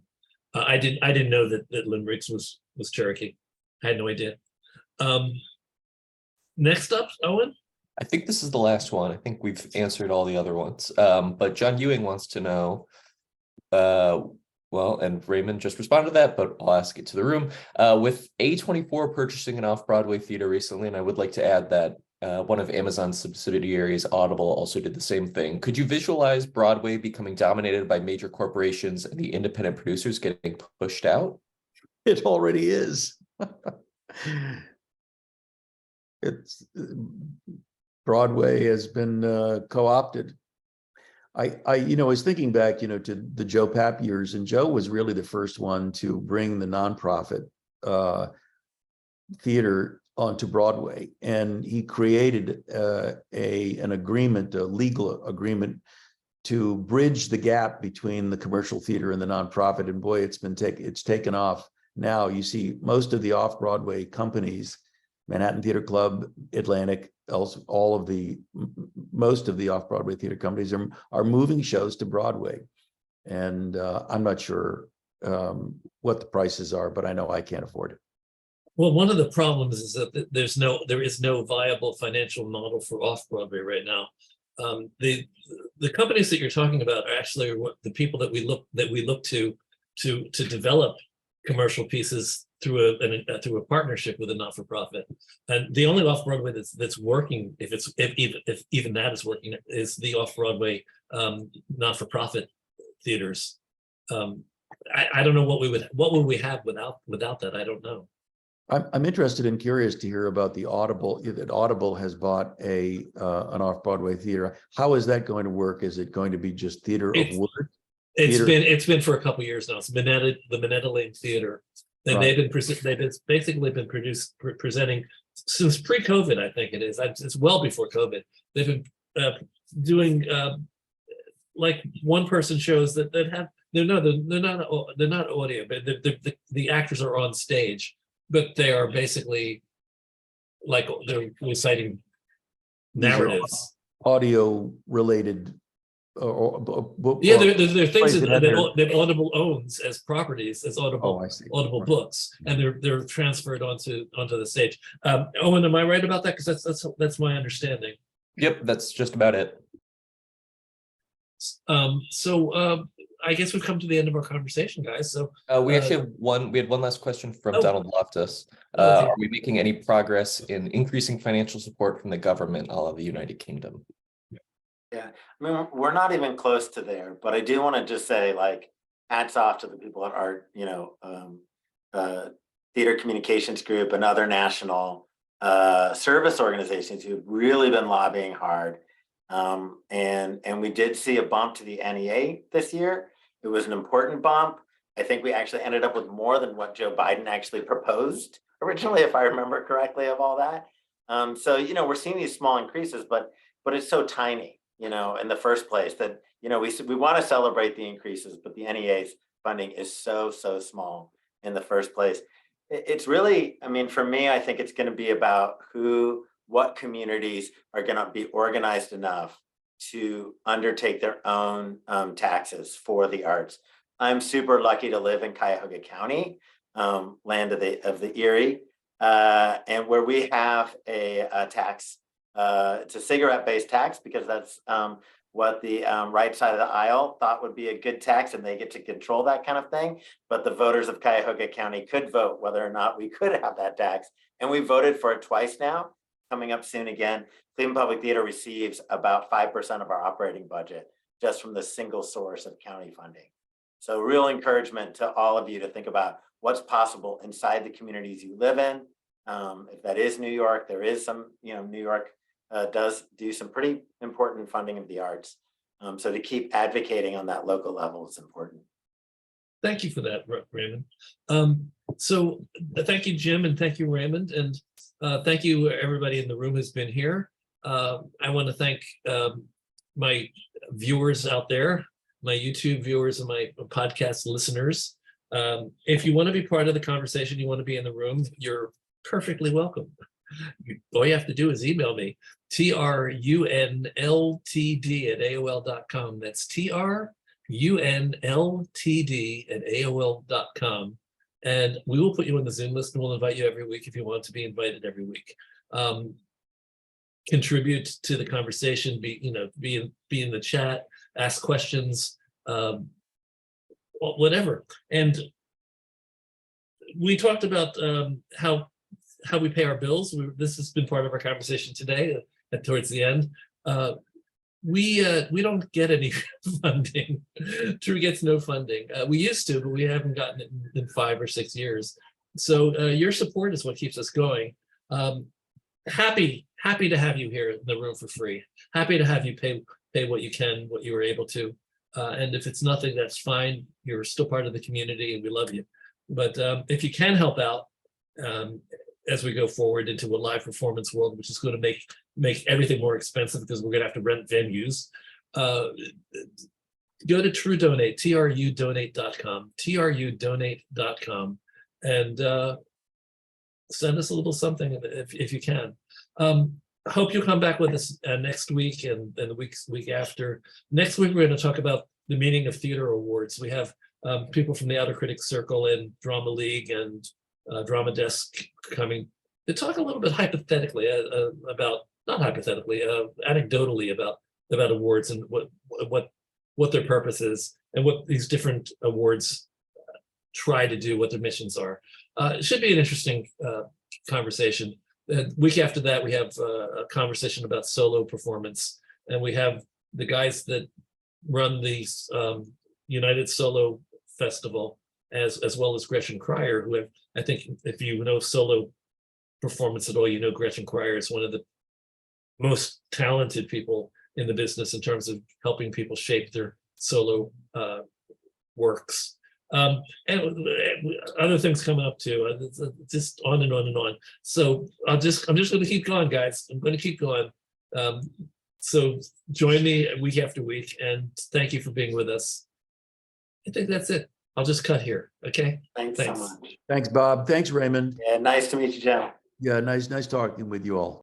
I didn't know that Lynn Riggs was Cherokee. I had no idea. Next up, Owen. I think this is the last one. I think we've answered all the other ones. But John Ewing wants to know, well, and Raymond just responded to that, but I'll ask it to the room. With A24 purchasing an off-Broadway theater recently, and I would like to add that one of Amazon's subsidiaries, Audible, also did the same thing. Could you visualize Broadway becoming dominated by major corporations and the independent producers getting pushed out? It already is. It's Broadway has been co-opted. I was thinking back, to the Joe Papp years, and Joe was really the first one to bring the nonprofit theater onto Broadway, and he created an agreement, a legal agreement, to bridge the gap between the commercial theater and the nonprofit. And boy, it's taken off. Now you see most of the off-Broadway companies, Manhattan Theater Club, Atlantic, most of the off-Broadway theater companies are moving shows to Broadway. And I'm not sure what the prices are, but I know I can't afford it. Well, one of the problems is that there is no viable financial model for off-Broadway right now. The companies that you're talking about are actually the people that we look to develop commercial pieces through a partnership with a not-for-profit. And the only off-Broadway that's working, if even that is working, is the off-Broadway not-for-profit theaters. I don't know what would we have without that. I don't know. I'm interested and curious to hear about the Audible, that Audible has bought an off-Broadway theater. How is that going to work? Is it going to be just theater of word? It's been for a couple of years now. It's the Minetta Lane Theater. And Right. they've basically been presenting since pre-COVID. I think it is. It's well before COVID. They've been doing like one-person shows that have they're not audio, but the actors are on stage, but they are basically like they're reciting narratives. Audio related. There are things that Audible owns as properties, as Audible Right. books, and they're transferred onto the stage. Owen, am I right about that? Because that's my understanding. Yep, that's just about it. So I guess we've come to the end of our conversation, guys. So we actually have one last question from Donald Loftus. Okay. Are we making any progress in increasing financial support from the government, all of the United Kingdom? Yeah, I mean, we're not even close to there, but I do want to just say, like, hats off to the people at our, Theater Communications Group and other national service organizations who've really been lobbying hard. And we did see a bump to the NEA this year. It was an important bump. I think we actually ended up with more than what Joe Biden actually proposed originally, if I remember correctly, of all that. So, we're seeing these small increases, but it's so tiny. In the first place that, we want to celebrate the increases, but the NEA's funding is so small in the first place. It's really, I mean, for me, I think it's going to be about what communities are going to be organized enough to undertake their own taxes for the arts. I'm super lucky to live in Cuyahoga County, land of the Erie, and where we have a tax. It's a cigarette-based tax because that's what the right side of the aisle thought would be a good tax, and they get to control that kind of thing. But the voters of Cuyahoga County could vote whether or not we could have that tax, and we voted for it twice now. Coming up soon again, Cleveland Public Theater receives about 5% of our operating budget just from the single source of county funding. So real encouragement to all of you to think about what's possible inside the communities you live in. If that is New York, there is some, New York does do some pretty important funding of the arts. So to keep advocating on that local level is important. Thank you for that, Raymond. So thank you, Jim, and thank you, Raymond, and thank you everybody in the room who's been here. I want to thank my viewers out there, my YouTube viewers and my podcast listeners. If you want to be part of the conversation, you want to be in the room, you're perfectly welcome. All you have to do is email me, trunltd@aol.com. That's trunltd@aol.com. And we will put you on the Zoom list, and we'll invite you every week if you want to be invited every week. Contribute to the conversation, be in the chat, ask questions, whatever. And we talked about how we pay our bills. This has been part of our conversation today. Towards the end, we don't get any funding. TRU gets no funding. We used to, but we haven't gotten it in 5 or 6 years. So your support is what keeps us going. Happy to have you here in the room for free. Happy to have you pay what you can, what you were able to. And if it's nothing, that's fine. You're still part of the community, and we love you. But if you can help out as we go forward into a live performance world, which is going to make everything more expensive because we're going to have to rent venues, go to TRU Donate, trudonate.com, trudonate.com, and send us a little something if you can. I hope you'll come back with us next week and the week after. Next week, we're going to talk about the meaning of theater awards. We have people from the Outer Critics Circle and Drama League and Drama Desk coming to talk a little bit hypothetically about, not hypothetically, anecdotally about awards and what their purpose is and what these different awards try to do, what their missions are. It should be an interesting conversation. The week after that, we have a conversation about solo performance, and we have the guys that run the United Solo Festival, as well as Gretchen Cryer, who have, I think, if you know solo performance at all, you know Gretchen Cryer is one of the most talented people in the business in terms of helping people shape their solo works. And other things coming up too, just on and on and on. So I'm just going to keep going, guys. I'm going to keep going. So join me week after week, and thank you for being with us. I think that's it. I'll just cut here. Okay. Thanks so much. Thanks, Bob. Thanks, Raymond. Yeah, nice to meet you, Jim. Yeah, nice talking with you all.